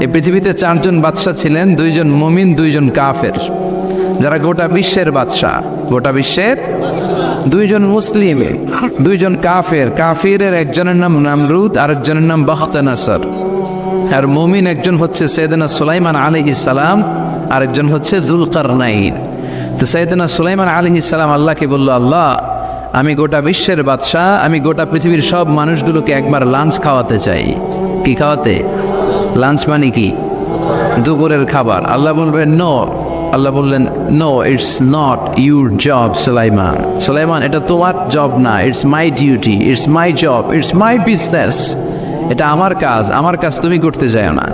এই পৃথিবীতে চারজন বাদশা ছিলেন, দুইজন মুমিন, দুইজন কাফের, যারা গোটা বিশ্বের বাদশা। গোটা বিশ্বের দুইজন মুসলিম, দুইজন কাফের। কাফিরের একজনের নাম নামরুদ, আরেকজনের নাম বাখতানাসর। আর মুমিন একজন হচ্ছে সাইয়েদনা সুলাইমান আলাইহিস সালাম, আরেকজন হচ্ছে যুলকারনাইন। তো সাইয়েদনা সুলাইমান আলাইহিস সালাম আল্লাহকে বলল, আল্লাহ আমি গোটা বিশ্বের বাদশাহ, আমি গোটা পৃথিবীর সব মানুষগুলোকে একবার লাঞ্চ খাওয়াতে চাই। কি খাওয়াতে? লাঞ্চ মানে কি? দুপুরের খাবার। আল্লাহ বলবেন নো। আল্লাহ বললেন no, it's not your job Sulaiman. Sulaiman, এটা তোমার জব না, it's my duty, it's my job, it's my business. এটা আমার কাজ, আমার কাজ তুমি করতে যাও না।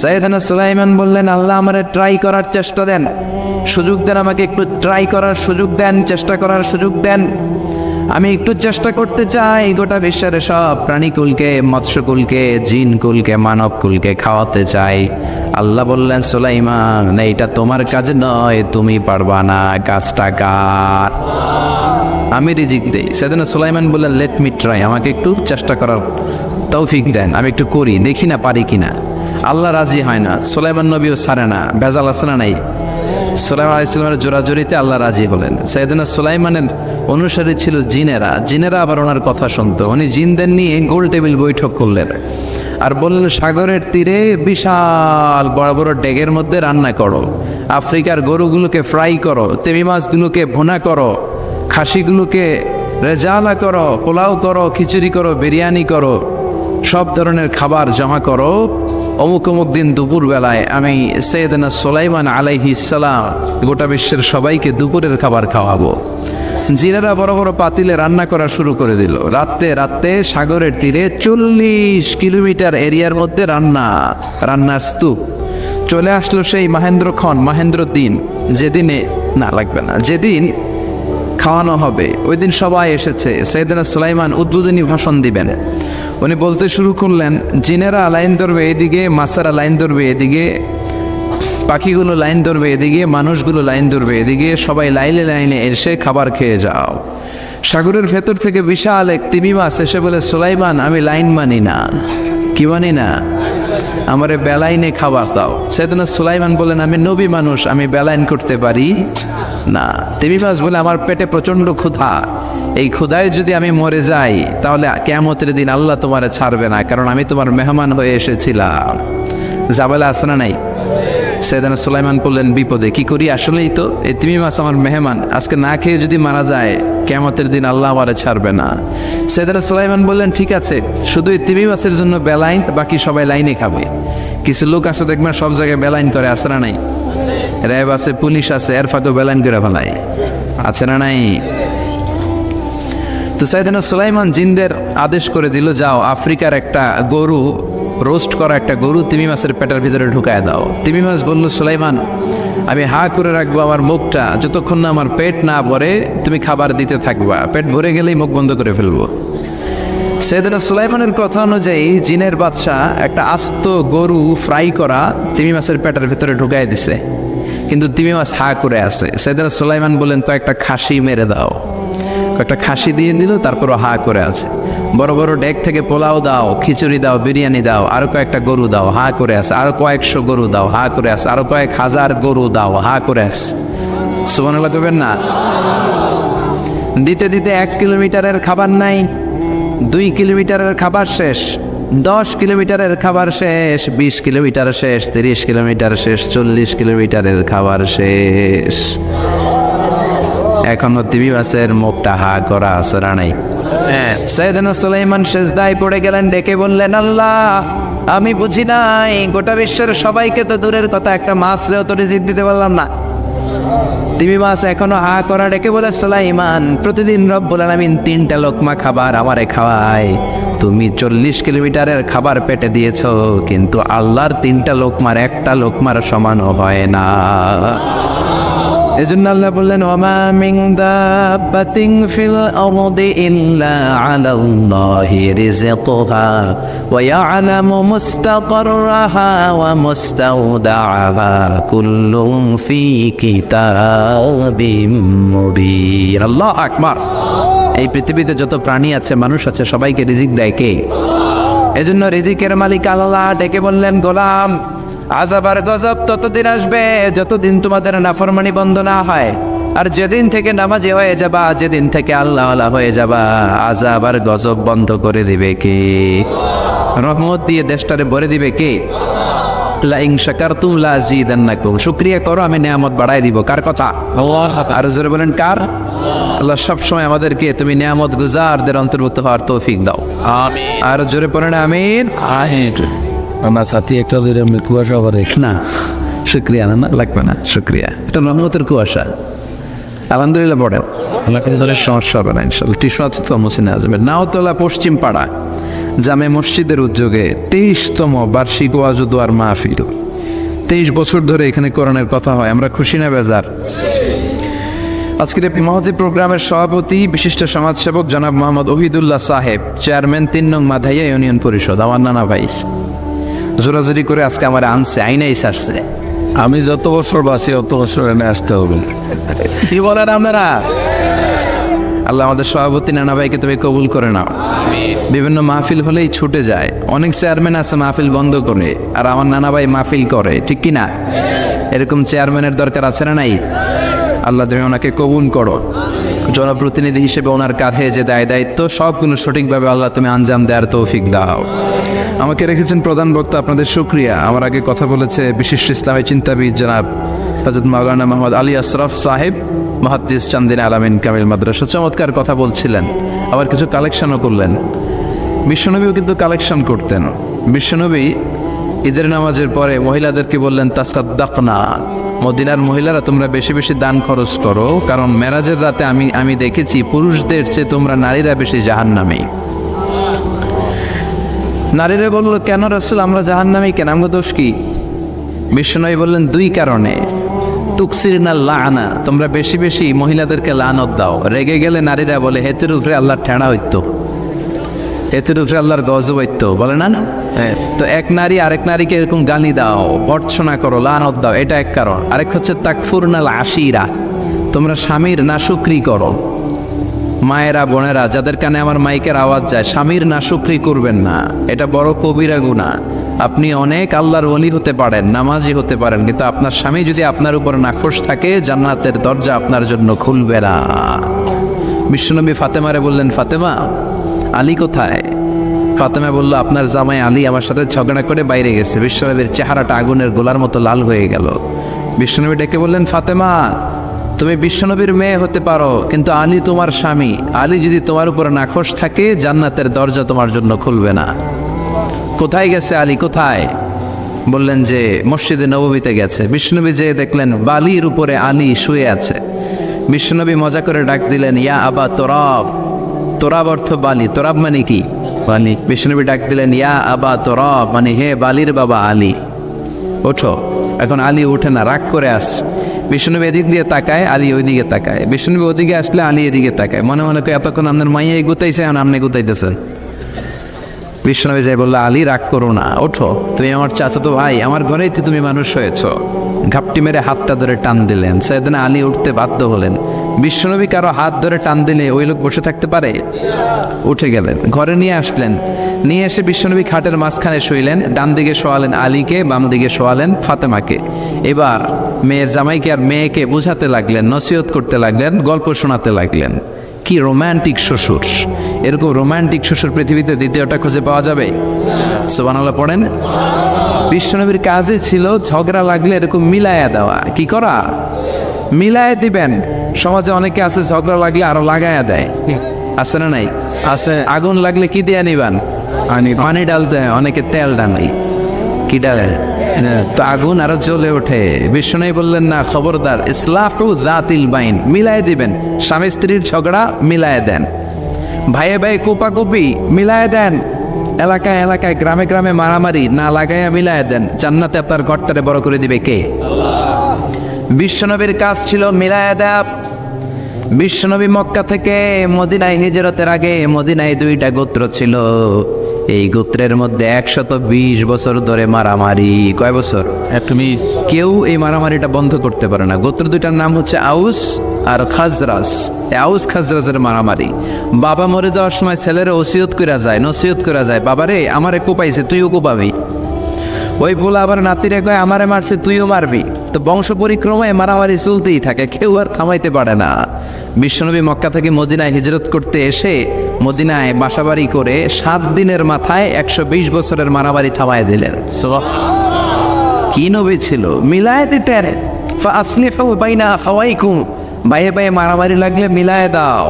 সাইয়েদনা সুলাইমান বললেন, আল্লাহ আমারে ট্রাই করার চেষ্টা দেন, সুযোগ দেন, আমাকে একটু ট্রাই করার সুযোগ দেন, চেষ্টা করার সুযোগ দেন। আমি একটু চেষ্টা করতে চাই গোটা বিশ্বের সব প্রাণীকুলকে, মৎস্যকুলকে, জিনকুলকে, মানবকুলকে খাওয়াতে চাই। আল্লাহ বললেন, সুলাইমান এইটা তোমার কাজ নয়, তুমি পারবা না, কাজটা কার? আমি রিজিক দেই। সেদিন সুলাইমান বললেন, লেট মি ট্রাই, আমাকে একটু চেষ্টা করার তৌফিক দেন, আমি একটু করি, দেখি না পারি কিনা। আল্লাহ রাজি হয় না, সুলাইমান নবীও ছাড়ে না। ভেজাল আছে না নাই? সুলাইমান আলাইহিস সালামের জোরাজোরিতে আল্লাহ রাজি হলেন। সাইয়েদনা সুলাইমানের অনুসারী ছিল জিনেরা। জিনেরা আবার ওনার কথা শুনতো। উনি জিনদের নিয়ে গোল টেবিল বৈঠক করলেন আর বললেন, সাগরের তীরে বিশাল বড় বড় ডেগের মধ্যে রান্না করো, আফ্রিকার গরুগুলোকে ফ্রাই করো, তেমি মাছগুলোকে ভুনা করো, খাসিগুলোকে রেজালা করো, পোলাও করো, খিচুড়ি করো, বিরিয়ানি করো, সব ধরনের খাবার জমা করো। অমুক অমুক দিন দুপুর বেলায় আমি সাইয়েদনা সুলাইমান আলাইহিস সালাম গোটা বিশ্বের সবাইকে দুপুরের খাবার খাওয়াবো। জিনেরা বড় বড় পাতিলে রান্না করা শুরু করে দিল। রাতে রাতে সাগরের তীরে 40 কিলোমিটার এরিয়ার মধ্যে রান্নার স্তূপ। চলে আসলো সেই মাহেন্দ্র দিন, যেদিনে না লাগবে না, যেদিন খাওয়ানো হবে ওই দিন সবাই এসেছে। সাইয়েদনা সুলাইমান উদ্বোধনী ভাষণ দিবেন। উনি বলতে শুরু করলেন, জিনেরা লাইন ধরবে এদিকে, মাছেরা লাইন ধরবে এদিকে, পাখিগুলো লাইন ধরবে এদিকে, মানুষগুলো লাইন ধরবে এদিকে, সবাই লাইনে লাইনে এসে খাবার খেয়ে যাও। সাগরের ভেতর থেকে বিশাল এক তিমি মাছ এসে বলে, সুলাইমান আমি লাইন মানি না। কি মানি না? আমারে বেলাইনে খাবার দাও। সাইয়েদনা সুলাইমান বলেন, আমি নবী মানুষ, আমি বেলাইন করতে পারি না। তিমি মাছ বলে, আমার পেটে প্রচন্ড ক্ষুধা, এই ক্ষুধায় যদি আমি মরে যাই তাহলে কিয়ামতের দিন আল্লাহ তোমারে ছাড়বে না, কারণ আমি তোমার মেহমান হয়ে এসেছিলাম। জাবেলা আছে না নাই? সাইয়েদনা সুলাইমান বললেন, বিপদে কি করি? আসলেই তো এই তিমি মাছ আমার মেহমান, আজকে না খেয়ে যদি মারা যায় কিয়ামতের দিন আল্লাহ আমারে ছাড়বে না। সাইয়েদনা সুলাইমান বললেন, ঠিক আছে, শুধু এই তিমি মাছের জন্য বেলাইন, বাকি সবাই লাইনে খাবে। কিছু লোক আছে দেখবেন সব জায়গায় বেলাইন করে, আছে না নাই? র্যাব আছে, পুলিশ আছে, এর ফাঁকেও বেলাইন করে ফেলায়, আছে না নাই? তো সাইয়েদনা সুলাইমান জিনদের আদেশ করে দিল, যাও আফ্রিকার একটা গরু, রোস্ট করা একটা গরু তিমি মাছের পেটের ভিতরে ঢুকায় দাও। তিমি মাছ বলল, সুলাইমান আমি হা করে রাখবো আমার মুখটা, যতক্ষণ না আমার পেট না ভরে তুমি খাবার দিতে থাকবা, পেট ভরে গেলেই মুখ বন্ধ করে ফেলবো। সাইয়েদনা সুলাইমানের কথা অনুযায়ী জিনের বাদশাহ একটা আস্ত গরু ফ্রাই করা তিমি মাছের পেটের ভিতরে ঢুকায় দিছে, কিন্তু তিমি মাছ হা করে আছে। সাইয়েদনা সুলাইমান বললেন, কয়েকটা খাসি মেরে দাও। একটা খাসি দিয়ে দিল, তারপরও হা করে আছে। বড় বড় ডেক থেকে পোলাও দাও, খিচুড়ি দাও, বিরিয়ানি দাও, আরো কয়েকটা গরু দাও, হা করে আছে। আরো কয়েকশো গরু দাও, হা করে আছে। আরো কয়েক হাজার গরু দাও, হা করে আছে। সুবহানাল্লাহ কইবেন না? দিতে দিতে 1 কিলোমিটারের খাবার নাই, 2 কিলোমিটারের খাবার শেষ, 10 কিলোমিটারের খাবার শেষ, 20 কিলোমিটার শেষ, 30 কিলোমিটার শেষ, 40 কিলোমিটারের খাবার শেষ। এখনো তিমি মাছের মুখটা হা করা আছে না নাই? সাইয়েদনা সুলাইমান সেজদায় পড়ে গেলেন, ডেকে বললেন, আল্লাহ আমি বুঝি নাই, গোটা বিশ্বের সবাইকে তো দূরের কথা, একটা মাছরেও তো রিজিক দিতে পারলাম না। তিমি মাছ এখনো হা করা, ডেকে বলে, সুলাইমান প্রতিদিন রব্বুল আলামিন 3টা লোকমা খাবার আমারে খাওয়ায়, তুমি 40 কিলোমিটারের খাবার পেটে দিয়েছ, কিন্তু আল্লাহর 3টা লোকমার একটা লোকমার সমানও হয় না। এজন্য আল্লাহ বললেন, ওমা মিন দাব্বাতিন ফিল আরদি ইল্লা আলাল্লাহি রিজকুহা ওয়া ইয়ালামু মুস্তাকাররাহা ওয়া মুস্তাওদাআহা কুল্লুন ফি কিতাবিম মুবিন। আল্লাহু আকবার। এই পৃথিবীতে যত প্রাণী আছে, মানুষ আছে, সবাইকে রিজিক দেয় কে? এজন্য রিজিকের মালিক আল্লাহ ডেকে বললেন, গোলাম আযাব আর গজব ততদিন আসবে যতদিন তোমাদের নাফরমানি বন্ধ না হয়। আর যেদিন থেকে নামাজি হয়ে যাবা, যেদিন থেকে আল্লাহওয়ালা হয়ে যাবা, আযাব আর গজব বন্ধ করে দিবে কে? রহমত দিয়ে দেশটারে ভরে দিবে কে? লা ইন শাকারতুম লা আযীদান্নাকুম। শুকরিয়া করো, আমি নিয়ামত বাড়াই দিব। কার কথা? আল্লাহ। আর জোরে বলেন কার? আল্লাহ সবসময় আমাদেরকে তুমি নিয়ামত গুজারদের অন্তর্ভুক্ত হওয়ার তৌফিক দাও, আমিন। আর জোরে পড়েন আমিন। আমার সাথী একটা ধরে আমি কুয়াশা করে না, শুকরিয়া না, লাগবে না শুকরিয়া, এটা রহমতের কুয়াশা। আলহামদুলিল্লাহ পড়েন, আমাকে ধরে সমস্যা হবে না ইনশাল্লাহ। টিউশন আছে তো মুসিনে আসবে। নাওতলা পশ্চিম পাড়া জামে মসজিদের উদ্যোগে 23তম বার্ষিক ওয়াজ ও দোয়ার মাহফিল। 23 বছর ধরে এখানে কোরআনের কথা হয়। আমরা খুশি না বেজার? আজকের এই মহতী প্রোগ্রামের সভাপতি বিশিষ্ট সমাজসেবক জনাব মোহাম্মদ ওহিদুল্লাহ সাহেব, চেয়ারম্যান 3 নং মাধাইয়া ইউনিয়ন পরিষদ, আমার নানা ভাই। জোরাজোরি করে আজকে আমার আনছে, আইনাই সারছে। আমি যত বছর বাঁচি অত বছর এনে আসতে হবে। কি বলেন আপনারা? আল্লাহ আমাদের সভাপতি নানা ভাইকে তুমি কবুল করে নাও। বিভিন্ন মাহফিল হলেই ছুটে যায়। অনেক চেয়ারম্যান আছে মাহফিল বন্ধ করে, আর আমার নানা ভাই মাহফিল করে, ঠিক কি না? এরকম চেয়ারম্যানের দরকার আছে না নাই? আল্লাহ তুমি ওনাকে কবুল করো। জনপ্রতিনিধি হিসেবে ওনার কাঁধে যে দায়িত্ব, সবগুলো সঠিকভাবে আল্লাহ তুমি আঞ্জাম দেওয়ার তৌফিক দাও। আমাকে রেখেছেন প্রধান বক্তা, আপনাদের শুকরিয়া। আমার আগে কথা বলেছে বিশিষ্ট ইসলামী চিন্তাবিদ জনাব হযরত মাওলানা মোহাম্মদ আলী আশরাফ সাহেব, মুহাদ্দিস চান্দিনা আলামিন কামিল মাদ্রাসা। চমৎকার কথা বলছিলেন, আবার কিছু কালেকশনও করলেন। বিশ্বনবীও কিন্তু কালেকশন করতেন। বিশ্বনবী ঈদের নামাজের পরে মহিলাদেরকে বললেন, তাসাদ্দাকনা, মদিনার মহিলারা তোমরা বেশি বেশি দান খরচ করো, কারণ মেরাজের রাতে আমি দেখেছি পুরুষদের চেয়ে তোমরা নারীরা বেশি জাহান্নামী। নারীরা বলল, কেন রাসূল আমরা জাহান্নামী কেন, আমগো দোষ কি? বিশ্বনবী বললেন, 2 কারণে। তুকসিরনা লাআনা, তোমরা বেশি বেশি মহিলাদেরকে লানত দাও। রেগে গেলে নারীরা বলে, হেতের উপরে আল্লাহর ঠেড়া হইতো, হেতের উপরে আল্লাহর গজব হইতো, বলে না? তো এক নারী আরেক নারীকে এরকম গালি দাও, ভর্ৎসনা করো, লানত দাও, এটা এক কারণ। আরেক হচ্ছে তাকফুরনাল আশিরা, তোমরা স্বামীর নাশুকরি করো। মায়েরা বোনেরা যাদের কানে আমার মাইকের আওয়াজ যায়, স্বামীর নাশুকরি করবেন না, এটা বড় কবিরা গুনাহ। আপনি অনেক আল্লাহর ওলি হতে পারেন, নামাজি হতে পারেন, কিন্তু আপনার স্বামী যদি আপনার উপর নাখোশ থাকে, জান্নাতের দরজা আপনার জন্য খুলবে না। বিশ্বনবী ফাতেমারে বললেন, ফাতেমা আলী কোথায়? ফাতেমা বলল, আপনার জামাই আলী আমার সাথে ঝগড়া করে বাইরে গেছে। বিশ্বনবীর চেহারাটা আগুনের গোলার মতো লাল হয়ে গেল। বিশ্বনবী ডেকে বললেন, ফাতেমা তুমি বিশ্বনবীর মেয়ে হতে পারো, কিন্তু আলী তোমার স্বামী। আলী যদি তোমার উপর নাখোশ থাকে, জান্নাতের দরজা তোমার জন্য খুলবে না। কোথায় গেছে আলী, কোথায়? বললেন যে মসজিদে নববীতে গেছে। বিশ্বনবী যেয়ে দেখলেন বালির উপরে আলী শুয়ে আছে। বিশ্বনবী মজা করে ডাক দিলেন, ইয়া আবা তোরাব। তোরাব অর্থ বালি, তোরাব মানে কি? বালি। বিশ্বনবী ডাক দিলেন, ইয়া আবা তোরাব, মানে হে বালির বাবা আলী, ওঠো। এখন আলী ওঠে না, রাগ করে আসছে। বিশ্বনবী এদিক দিয়ে তাকায়, আলী ওইদিকে তাকায়। বিশ্বনবী ওদিকে আসলে আলী এদিকে তাকায়, মনে মনে করে এতক্ষণ আপনার মাইয়া গুতাইছে, এখন আপনি গুতাইতেছেন। বিশ্বনবী যাই বললো, আলী রাগ করো না, ওঠো, তুমি আমার চাচাতো ভাই, আমার ঘরেই তো তুমি মানুষ হয়েছ। ঘাপটি মেরে হাতটা ধরে টান দিলেন। সাইয়েদনা আলী উঠতে বাধ্য হলেন। বিশ্বনবী কারো হাত ধরে টান দিলে ওই লোক বসে থাকতে পারে? উঠে গেলেন, ঘরে নিয়ে আসলেন। নিয়ে এসে বিশ্বনবী খাটের মাঝখানে শুইলেন। ডান দিকে শোয়ালেন আলীকে, বাম দিকে শোয়ালেন ফাতেমাকে। এবার মেয়ের জামাইকে আর মেয়েকে বুঝাতে লাগলেন, নসিহত করতে লাগলেন, গল্প শোনাতে লাগলেন। কি রোমান্টিক শ্বশুর! এরকম রোমান্টিক শ্বশুর পৃথিবীতে দ্বিতীয়টা খুঁজে পাওয়া যাবে? সুবহানাল্লাহ পড়েন। বিশ্বনবীর কাজে ছিল ঝগড়া লাগলে এরকম মিলায়া দেওয়া। কি করা? মিলায়া দিবেন। সমাজে অনেকে আছে ঝগড়া লাগলে আরো লাগায়া দেয়, আছে না নাই? আছে। আগুন লাগলে কি দিয়ে নিবান? পানি ডালতে হয়, অনেকে তেল ডালে। কি ডালে? তো আগুন আরো জ্বলে ওঠে। বিশ্বনবী বললেন, না, খবরদার, ইসলাহু যাতিল বাইন, মিলায় দিবেন। স্বামী স্ত্রীর ঝগড়া মিলায় দেন, ভাইয়ে ভাই কোপাকুপি মিলায় দেন, এলাকায় এলাকায় গ্রামে গ্রামে মারামারি না লাগাইয়া মিলায় দেন। জান্নাতে আপনার ঘরটারে বড় করে দিবে কে? বিশ্বনবীর কাজ ছিল মিলায় দেয়া। বিশ্বনবী মক্কা থেকে মদিনায় হিজরতের আগে মদিনায় 2টা গোত্র ছিল, এই গোত্রের মধ্যে 120 বছর ধরে মারামারি। কয় বছর? তুমি কেউ এই মারামারিটা বন্ধ করতে পারে না। গোত্র দুইটার নাম হচ্ছে আউস আর খাজরাজ। এই আউস খাজরাজের মারামারি। বাবা মরে যাওয়ার সময় ছেলেরা ওসিয়ত করা যায়, নসিহত করা যায়, বাবারে আমারে কোপাইছে তুইও কোপাবি। ওই বলে আবার নাতিরে কয় আমারে মারছে তুইও মারবি। তো বংশ পরিক্রমায় মারামারি চলতেই থাকে, কেউ আর থামাইতে পারে না। বিশ্বনবী মক্কা থেকে মদিনায় হিজরত করতে এসে মদিনায় বাসাবাড়ি করে 7 দিনের মাথায় 120 বছরের মারামারি থামায় দিলেন। কি নবী ছিল, মিলায় দিতেন। ফাসলিহু বাইনা আখাওয়াইকুম, ভাইয়ে ভাইয়ে মারামারি লাগলে মিলায় দাও।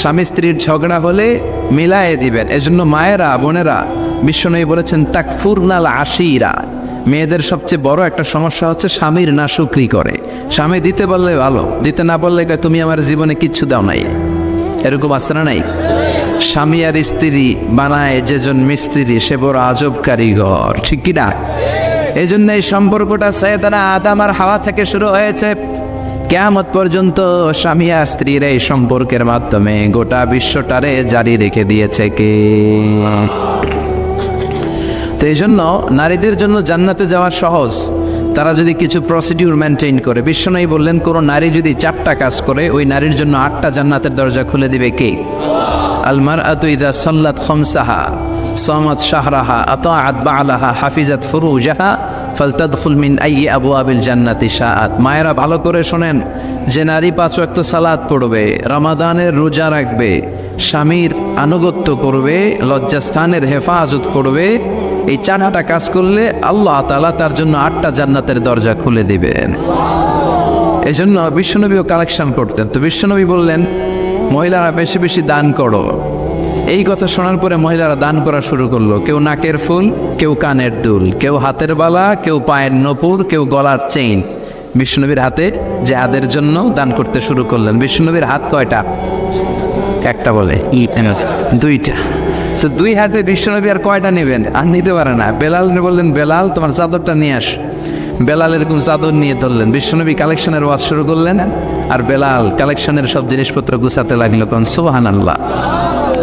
স্বামী স্ত্রীর ঝগড়া হলে মিলায়ে দিবেন। এজন্য মায়েরা বোনেরা বিশ্বনবী বলেছেন তাকফুরনাল আশিরা, মেয়েদের সবচেয়ে বড় একটা সমস্যা হচ্ছে স্বামীর নাশুকরি করে। স্বামী দিতে বললে ভালো, দিতে না বললে কয় তুমি আমার জীবনে কিচ্ছু দাও নাই। এরকম আছে না নাই? স্বামী আর স্ত্রী বানায় যেজন মিস্ত্রি সে বড় আজব কারিগর, ঠিক কি না? এই জন্য এই সম্পর্কটা সাইয়েদানা আদম আর হাওয়া থেকে শুরু হয়েছে। কিয়ামত পর্যন্ত স্বামী আর স্ত্রীর এই সম্পর্কের মাধ্যমে গোটা বিশ্বটারে জারি রেখে দিয়েছে কে? তো এই জন্য নারীদের জন্য জান্নাতে যাওয়া সহজ, তারা যদি কিছু প্রসিডিউর মেনটেন করে। বিশ্বনবী বললেন কোনো নারী যদি 4টা কাজ করে ওই নারীর জন্য 8টা জান্নাতের দরজা খুলে দিবে কে? আল মারআতু ইযা সাল্লাত খামসাহা সামাত শাহরাহা আতাআত বা'লাহা হাফিজাত ফুরুজাহা ফালতাদখুল মিন আইয়ি আবওয়াবিল জান্নাতি শাআত। মায়েরা ভালো করে শোনেন, যে নারী 5 ওয়াক্ত সালাত পড়বে, রমাদানের রোজা রাখবে, স্বামীর আনুগত্য করবে, লজ্জাস্থানের হেফাজত করবে, এই 4টা কাজ করলে আল্লাহ তাআলা তার জন্য 8টা জান্নাতের দরজা খুলে দিবেন। এই জন্য বিশ্বনবীও কালেকশন করতেন। তো বিশ্বনবী বললেন মহিলারা বেশি বেশি দান করো। এই কথা শোনার পরে মহিলারা দান করা শুরু করলো। কেউ নাকের ফুল, কেউ কানের দুল, কেউ হাতের বালা, কেউ পায়ের নপুর, কেউ গলার চেইন বিশ্বনবীর হাতে জিহাদের জন্য দান করতে শুরু করলেন। বিশ্বনবীর হাত কয়টা? একটা বলে 2টা। তো 2 হাতে বিশ্বনবী আর কয়টা নেবেন? আর নিতে পারে না। বেলাল বললেন বেলাল তোমার চাদরটা নিয়ে আস। বেলাল এরকম চাদর নিয়ে ধরলেন। বিশ্বনবী কালেকশনের ওয়াজ শুরু করলেন আর বেলাল কালেকশনের সব জিনিসপত্র গুছাতে লাগলো। কোন সুবহানাল্লাহ।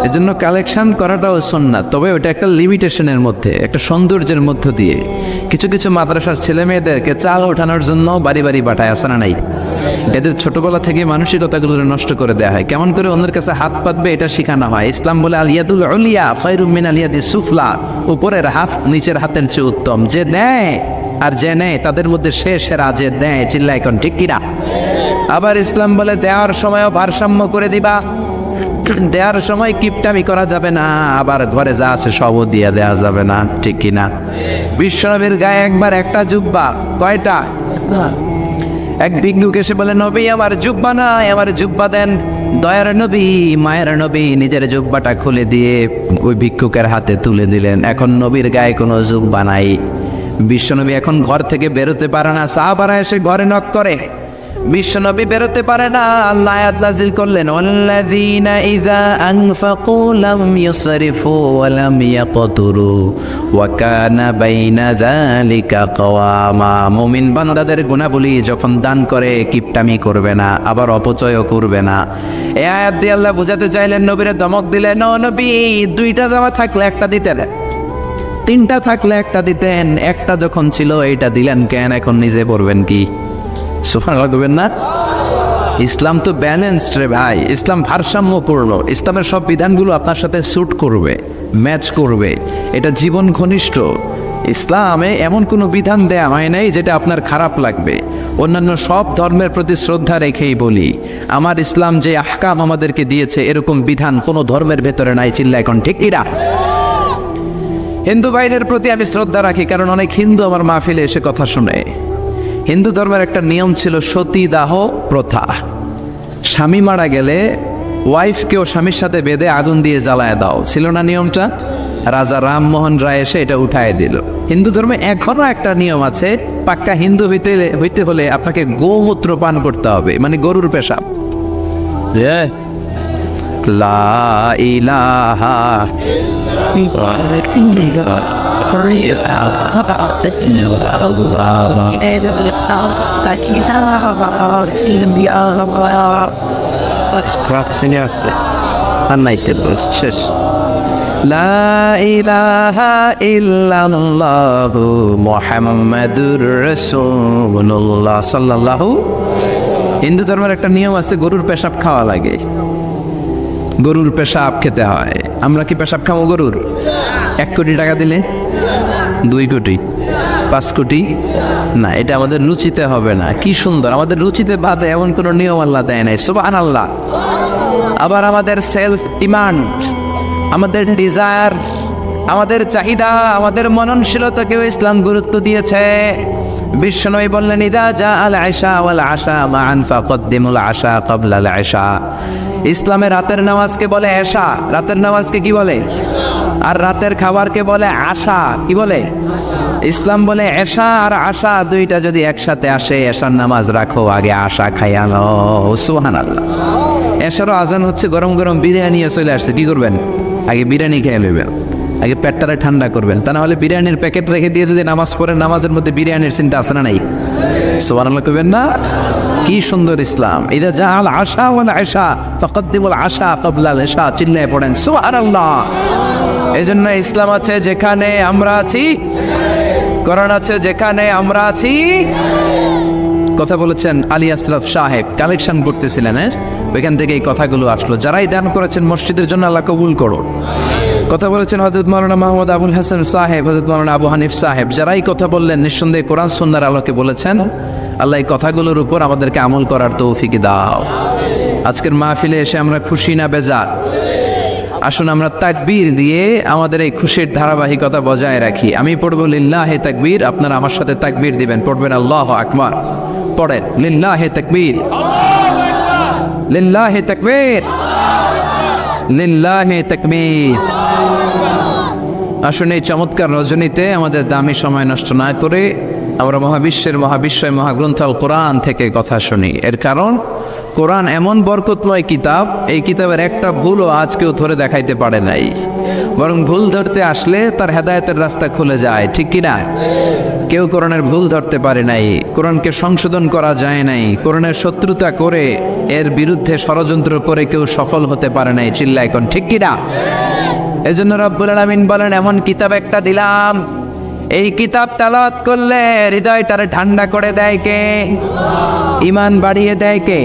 এই জন্য কালেকশন করাটাও সুন্নাত, তবে ওটা একটা লিমিটেশনের মধ্যে, একটা সৌন্দর্যের মধ্য দিয়ে। কিছু কিছু মাদ্রাসার ছেলে মেয়েদেরকে চাল ওঠানোর জন্য বাড়ি বাড়ি পাঠায়, আসে না নাই? এদের ছোটবেলা থেকে মানসিকতাগুলো নষ্ট করে দেওয়া হয়। কেমন করে অন্যের কাছে হাত পাতবে এটা শেখানো হয়। ইসলাম বলে আল ইয়াদুল উলিয়া খায়রুম মিনাল ইয়াদিস সুফলা, উপরের হাত নিচের হাতের চেয়ে উত্তম। যে দেয় আর যে নেয় তাদের মধ্যে সেরা যে দেয়, চিল্লা এখন ঠিক কিনা? আবার ইসলাম বলে দেওয়ার সময়ও ভারসাম্য করে দিবা, দেওয়ার সময় কিপটামি করা যাবে না, আবার ঘরে যা আছে সবও দিয়ে দেওয়া যাবে না, ঠিক কিনা? বিশ্বনবীর গায়ে একবার একটা জুব্বা, কয়টা? এক ভিক্ষুক এসে বলে নবী আমার জুব্বা নাই, আমার জুব্বা দেন। দয়ার নবী মায়ের নবী নিজের জুব্বাটা খুলে দিয়ে ওই ভিক্ষুকের হাতে তুলে দিলেন। এখন নবীর গায়ে কোনো জুব্বা নাই। বিশ্বনবী এখন ঘর থেকে বেরোতে পারে না। সাহাবারা এসে ঘরে নক করে, বিশ্বনবী বেরোতে পারে না। আল্লাহ আয়াত নাযিল করলেন ওয়াল্লাযীনা ইযা আনফাকু লাম ইউসরিফু ওয়া লাম ইয়াকতুরু ওয়া কানা বাইনা যালিকা কওয়ামা। মুমিন বান্দাদের গুণাবলী যখন দান করে কিপটামি করবে না, আবার অপচয়ও করবে না। এই আয়াত দিয়ে আল্লাহ বুঝাতে চাইলেন, নবীরে ধমক দিলেন, ও নবী 2টা জামা থাকলে একটা দিতেন, 3টা থাকলে একটা দিতেন, একটা যখন ছিল এইটা দিলেন কেন? এখন নিজে পড়বেন কি? সুবহানাল্লাহ করবেন না? ইসলাম তো ব্যালেন্সড রে ভাই, ইসলাম ভারসাম্যপূর্ণ। ইসলামের সব বিধানগুলো আপনার সাথে স্যুট করবে, ম্যাচ করবে, এটা জীবন ঘনিষ্ঠ। ইসলামে এমন কোনো বিধান দেয়া হয় নাই যেটা আপনার খারাপ লাগবে। অন্যান্য সব ধর্মের প্রতি শ্রদ্ধা রেখেই বলি, আমার ইসলাম যে আহকাম আমাদেরকে দিয়েছে এরকম বিধান কোনো ধর্মের ভেতরে নাই, চিল্লা এখন ঠিক কিনা? হিন্দু ভাইদের প্রতি আমি শ্রদ্ধা রাখি, কারণ অনেক হিন্দু আমার মাহফিলে এসে কথা শুনে। হিন্দু ধর্মের একটা নিয়ম ছিল সতীদাহ প্রথা। স্বামী মারা গেলে ওয়াইফকেও স্বামীর সাথে বেঁধে আগুন দিয়ে জ্বালায় দাও, ছিল না নিয়মটা? রাজা রামমোহন রায় এসে এটা উঠায় দিল। হিন্দু ধর্মে এখনো একটা নিয়ম আছে, পাক্কা হিন্দু হইতে হলে আপনাকে গোমূত্র পান করতে হবে, মানে গরুর পেশাব। লা ইলাহা শেষ। লা ইলাহা ইল্লাল্লাহু মুহাম্মাদুর রাসূলুল্লাহ সাল্লাল্লাহু। হিন্দু ধর্মের একটা নিয়ম আছে, গরুর পেশাব খাওয়া লাগে, গরুর পেশাব খেতে হয়। আমরা কি পেশাব খাবো গরুর? 1 কোটি টাকা দিলে? 2 কোটি? 5 কোটি? না, এটা আমাদের রুচিতে হবে না। কি সুন্দর, আমাদের রুচিতে বাদে এমন কোনো নিয়ম আল্লাহ দেয় নাই, সুবহানাল্লাহ। আবার আমাদের সেলফ ডিমান্ড, আমাদের ডিজায়ার, আমাদের চাহিদা, আমাদের মননশীলতাকেও ইসলাম গুরুত্ব দিয়েছে। বিশ্বনবী বললেন, ইদা জা আল আশা ওয়াল আশা মান ফাকদ্দিমুল আশা ক্বাবলা আল আশা। ইসলামে রাতের নামাজকে বলে এশা, রাতের নামাজকে কি বলে? আর রাতের খাবারকে বলে আশা, কি বলে? ইসলাম বলে এশা আর আশা দুইটা যদি একসাথে আসে, এশার নামাজ রাখো, আগে আশা খাইয়া নাও। সুবহানাল্লাহ। এশারও আজান হচ্ছে, গরম গরম বিরিয়ানি চলে আসছে, কি করবেন? আগে বিরিয়ানি খেয়ে নেবেন, আগে পেটটারে ঠান্ডা করবেন। তা না হলে বিরিয়ানির প্যাকেট রেখে দিয়ে যদি নামাজ পড়েন, নামাজের মধ্যে বিরিয়ানির চিন্তা আছে না নাই? সুবহানাল্লাহ কইবেন না? কি সুন্দর ইসলাম। ইদা জা আল আশা ওয়াল আশা ফাকদ্দিমুল আশা ক্বাবলা আল ইশা, চিল্লায়ে পড়েন সুবহানাল্লাহ। এজন্য ইসলাম আছে যেখানে আমরা আছি, কোরআন আছে যেখানে আমরা আছি। কথা বলেছেন আলী আশরাফ সাহেব, কালেকশন করতেছিলেন, ওইখান থেকে এই কথাগুলো আসলো। যারাই দান করেছেন মসজিদের জন্য, আল্লাহ কবুল করো। কথা বলেছেন হযরত মাওলানা মাহমুদ আবুল হাসান সাহেব, হযরত মাওলানা আবু হানিফ সাহেব, যারাই কথা বললেন নিঃসন্দেহে কোরআন সুন্নাহর আলোকে বলেছেন। আল্লাহ এই কথাগুলোর উপর আমাদেরকে আমল করার তৌফিক দাও। আজকের মাহফিলে এসে আমরা খুশি না বেজার? আসুন আমরা তাকবীর দিয়ে আমাদের এই খুশির ধারাবাহিকতা বজায় রাখি। আমি পড়বো লিল্লাহে তাকবীর, আপনারা আমার সাথে তাকবীর দিবেন। পড়বেন আল্লাহু আকবার। পড়েন লিল্লাহে তাকবীর, লিল্লাহে তাকবীর, লিল্লাহে তাকবীর। আসুন এই চমৎকার রজনীতে আমাদের দামি সময় নষ্ট না করে আমরা মহাবিশ্বের মহাবিশ্বয় মহাগ্রন্থ আল কোরআন থেকে কথা শুনি। এর কারণ কোরআন এমন বরকতময় কিতাব, এই কিতাবের একটা ভুলও আজ কেউ ধরে দেখাইতে পারে নাই, বরং ভুল ধরতে আসলে তার হেদায়েতের রাস্তা খুলে যায়, ঠিক কিনা? কেউ কোরআনের ভুল ধরতে পারে নাই, কোরআনকে সংশোধন করা যায় নাই, কোরআনের শত্রুতা করে এর বিরুদ্ধে ষড়যন্ত্র করে কেউ সফল হতে পারে নাই, চিল্লায় কোন ঠিক কিনা? এজন্য রব্বুল আলামিন বলেন, এমন কিতাব একটা দিলাম, এই কিতাব তেলাওয়াত করলে হৃদয়টারে ঠান্ডা করে দেয় কে? ঈমান বাড়িয়ে দেয় কে?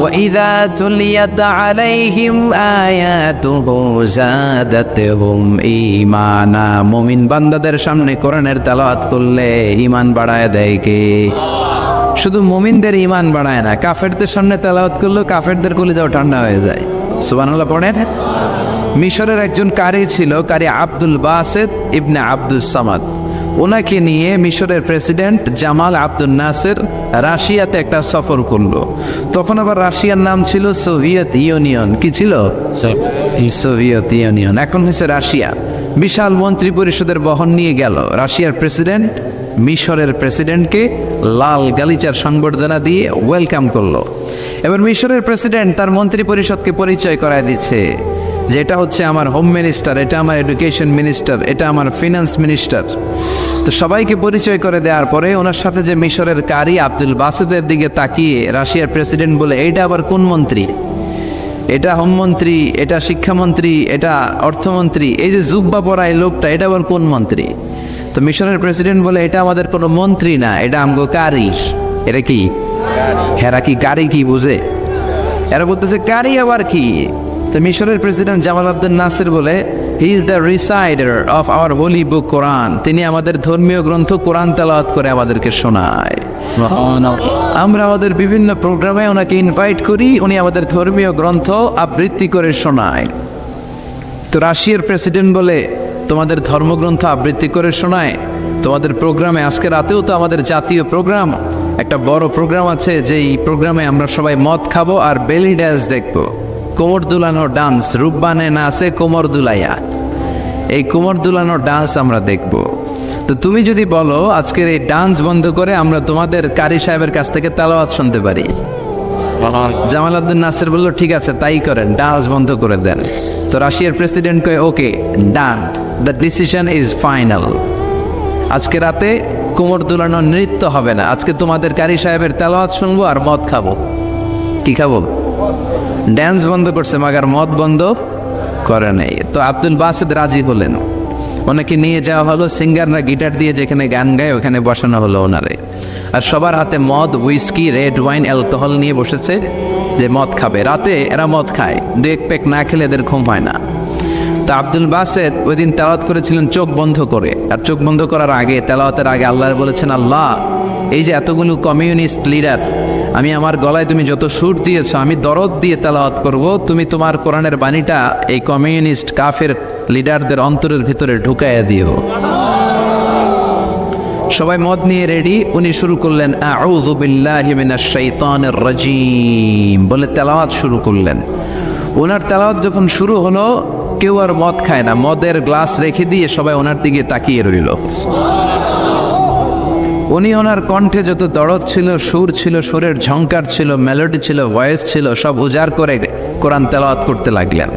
ওয়া ইযা তুলিয়াত আলাইহিম আয়াতুহু যাদাতহুম ঈমানা। মুমিন বান্দাদের সামনে কোরআনের তেলাওয়াত করলে ঈমান বাড়ায় দেয় কে? শুধু মুমিনদের ঈমান বাড়ায় না, কাফেরদের সামনে তেলাওয়াত করলে কাফেরদের কলিজাও ঠান্ডা হয়ে যায়। সুবহানাল্লাহ পড়েন। মিশরের একজন কারি ছিল, কারি আব্দুল বাসেত ইবনে আব্দুস সামাদ। ওনাকে নিয়ে মিশরের প্রেসিডেন্ট জামাল আব্দুল নাসের রাশিয়াতে একটা সফর করলো। তখন আবার রাশিয়ার নাম ছিল সোভিয়েত ইউনিয়ন। কি ছিল? সোভিয়েত ইউনিয়ন, এখন হয়েছে রাশিয়া। বিশাল মন্ত্রী পরিষদের বহন নিয়ে গেল। রাশিয়ার প্রেসিডেন্ট মিশরের প্রেসিডেন্টকে লাল গালিচার সংবর্ধনা দিয়ে ওয়েলকাম করলো। এবার মিশরের প্রেসিডেন্ট তার মন্ত্রী পরিষদকে পরিচয় করায় দিচ্ছে যে এটা হচ্ছে আমার হোম মিনিস্টার, এটা আমার এডুকেশন মিনিস্টার, এটা আমার ফিনান্স মিনিস্টার। তো সবাইকে পরিচয় করে দেওয়ার পরে ওনার সাথে যে মিশরের কারি আব্দুল বাসেতের দিকে তাকিয়ে রাশিয়ার প্রেসিডেন্ট বলে, এইটা আবার কোন মন্ত্রী? এটা হোমমন্ত্রী, এটা শিক্ষামন্ত্রী, এটা অর্থমন্ত্রী, এই যে জুব্বা পরা এই লোকটা, এটা আবার কোন মন্ত্রী? তো মিশরের প্রেসিডেন্ট বলে, এটা আমাদের কোনো মন্ত্রী না, এটা আমগো কারি। এটা কি? হেরা কি কারি কি বুঝে? এরা বলতেছে কারি আবার কি? তো মিশরের প্রেসিডেন্ট জামাল আব্দুল নাসির বলে, he is the reciter of our holy book Quran. তিনি আমাদের ধর্মীয় গ্রন্থ কোরআন তেলাওয়াত করে আমাদেরকে শোনায়। আমরা আমাদের বিভিন্ন প্রোগ্রামে ওনাকে ইনভাইট করি, উনি আমাদের ধর্মীয় গ্রন্থ আবৃত্তি করে শোনায়। তো রাশিয়ার প্রেসিডেন্ট বলে, তোমাদের ধর্মগ্রন্থ আবৃত্তি করে শোনায় তোমাদের প্রোগ্রামে? আজকে রাতেও তো আমাদের জাতীয় প্রোগ্রাম, একটা বড় প্রোগ্রাম আছে, যেই প্রোগ্রামে আমরা সবাই মদ খাবো আর বেলি ড্যান্স দেখবো, কোমর দুলানো ডান্স, রূপবানে নাচে কোমর দুলাইয়া, এই কোমর দুলানো ডান্স আমরা দেখব। তো তুমি যদি বলো আজকের এই ডান্স বন্ধ করে আমরা তোমাদের কারি সাহেবের কাছ থেকে তেলাওয়াত শুনতে পারি, জামাল আব্দুল নাসির বলল, ঠিক আছে তাই করেন, ডান্স বন্ধ করে দেন। তো রাশিয়ার প্রেসিডেন্ট কয়, ওকে ডান, দ্য ডিসিশন ইজ ফাইনাল। আজকে রাতে কোমর দুলানো নৃত্য হবে না, আজকে তোমাদের কারি সাহেবের তেলাওয়াত শুনবো আর মদ খাবো। কি খাবো? ড্যান্স বন্ধ করছে, মাগার মদ বন্ধ করে নাই। তো আব্দুল বাসিত রাজি হলেন, ওনাকে নিয়ে যাওয়া হলো, সিঙ্গাররা গিটার দিয়ে যেখানে গান গায় ওখানে বসানো হলো ওনারে। আর সবার হাতে মদ, উইস্কি, রেড ওয়াইন, অ্যালকোহল নিয়ে বসেছে যে মদ খাবে। রাতে এরা মদ খায়, 2-1 পেক না খেলে এদের ঘুম হয় না। তো আব্দুল বাসেত ওই দিন তেলাওয়াত করেছিলেন চোখ বন্ধ করে। আর চোখ বন্ধ করার আগে, তেলাওয়াতের আগে আল্লাহ বলেছেন, আল্লাহ এই যে এতগুলো কমিউনিস্ট লিডার, আমি আমার গলায় তুমি যত সুর দিয়েছো, আমি দরদ দিয়ে তেলাওয়াত করব, তুমি তোমার কোরআনের বাণীটা এই কমিউনিস্ট কাফের লিডারদের অন্তরের ভিতরে ঢুকাইয়া দিও। সবাই মদ নিয়ে রেডি, উনি শুরু করলেন আউযু বিল্লাহি মিনাশ শাইতানির রাজিম বলে তেলাওয়াত শুরু করলেন। ওনার তেলাওয়াত যখন শুরু হলো, কেউ আর মদ খায় না, মদের গ্লাস রেখে দিয়ে সবাই ওনার দিকে তাকিয়ে রইল। উনি ওনার কণ্ঠে যত দরদ ছিল, সুর ছিল, সুরের ঝংকার ছিল, মেলোডি ছিল, ভয়েস ছিল, সব উজাড় করে কোরআন তেলাওয়াত করতে লাগলেন।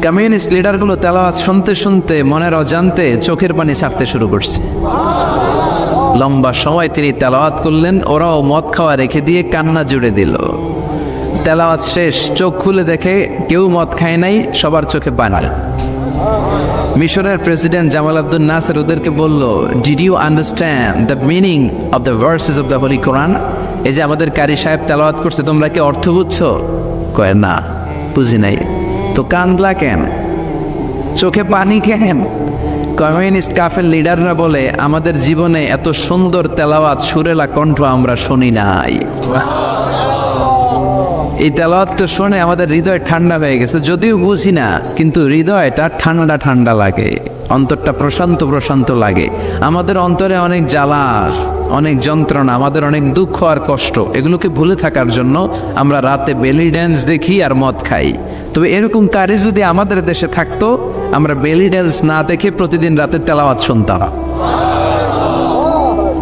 কমিউনিস্ট লিডারগুলো তেলাওয়াত শুনতে শুনতে মনের অজান্তে চোখের পানি ছাড়তে শুরু করছে। লম্বা সময় তিনি তেলাওয়াত করলেন, ওরাও মদ খাওয়া রেখে দিয়ে কান্না জুড়ে দিল। তেলাওয়াত শেষ, চোখ খুলে দেখে কেউ মদ খায় নাই, সবার চোখে পানি। মিশরের প্রেসিডেন্ট জামাল আব্দুল নাসের ওদেরকে বলল, did you understand the meaning of the verses of the holy Quran? এই যে আমাদের কারি সাহেব তেলাওয়াত করছে, তোমরা কি অর্থ বুঝছো? কয় না, বুঝি নাই। তো কান্দলা কেন, চোখে পানি কেন? কমিউনিস্ট কাফের লিডাররা বলে, আমাদের জীবনে এত সুন্দর তেলাওয়াত, সুরেলা কণ্ঠ আমরা শুনি নাই। এই তেলাওয়াতটা শুনে আমাদের হৃদয় ঠান্ডা হয়ে গেছে, যদিও বুঝি না, কিন্তু হৃদয়টা ঠান্ডা ঠান্ডা লাগে, অন্তরটা প্রশান্ত প্রশান্ত লাগে। আমাদের অন্তরে অনেক জ্বালা, অনেক যন্ত্রণা, আমাদের অনেক দুঃখ আর কষ্ট, এগুলোকে ভুলে থাকার জন্য আমরা রাতে বেলি ড্যান্স দেখি আর মদ খাই। তবে এরকম কারি যদি আমাদের দেশে থাকতো, আমরা বেলি ড্যান্স না দেখে প্রতিদিন রাতে তেলাওয়াত শুনতাম।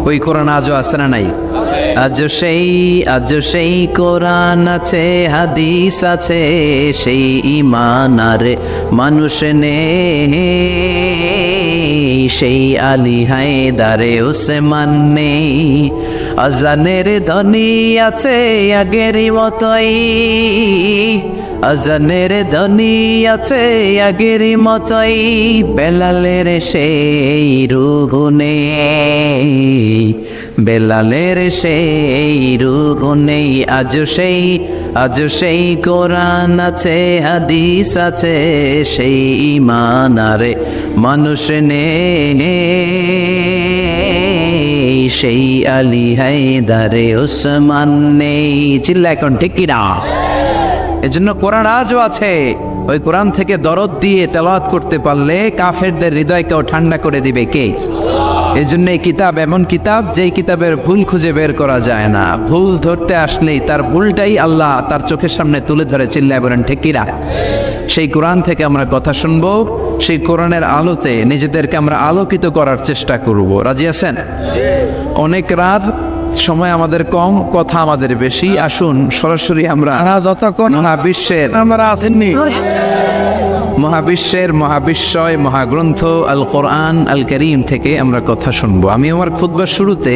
ওই কোরআন আজও আছে না নাই? আজ সেই কোরআন আছে, হাদিস আছে, সেই ঈমান আর মানুষ নেই, সেই আলী হায়দারে ওসমান নেই। আজানের ধ্বনি আছে আগেরই মতোই, আজানের ধ্বনি আছে আগেরই মতোই, বেলালের সেই রূহ নেই, বেলালের সেই রূহ নেই। আজ সেই কোরআন আছে, হাদিস আছে, সেই ঈমান আর মানুষ নেই, সেই আলী হায়দারে ওসমান নেই। চিল্লা এখন ঠিক কিনা? এজন্য কোরআন আজও আছে। ওই কোরআন থেকে দরদ দিয়ে তেলাওয়াত করতে পারলে কাফেরদের হৃদয়কেও ঠান্ডা করে দিবে কে? এজন্য এই কিতাব এমন কিতাব, যেই কিতাবের ভুল খুঁজে বের করা যায় না। ভুল ধরতে আসলেই তার ভুলটাই আল্লাহ তার চোখের সামনে তুলে ধরে, চিল্লায় বলেন ঠিক কিনা? সেই কোরআন থেকে আমরা কথা শুনবো, সেই কোরআনের আলোতে নিজেদেরকে আমরা আলোকিত করার চেষ্টা করব। রাজি আছেন? অনেক রাত, সময় আমাদের কম, কথা আমাদের বেশি। আসুন সরাসরি আমরা যতক্ষণ মহাবিশ্বের আমরা আসেননি, মহাবিশ্বয় মহাগ্রন্থ আল কোরআন আল করিম থেকে আমরা কথা শুনবো। আমি আমার খুতবার শুরুতে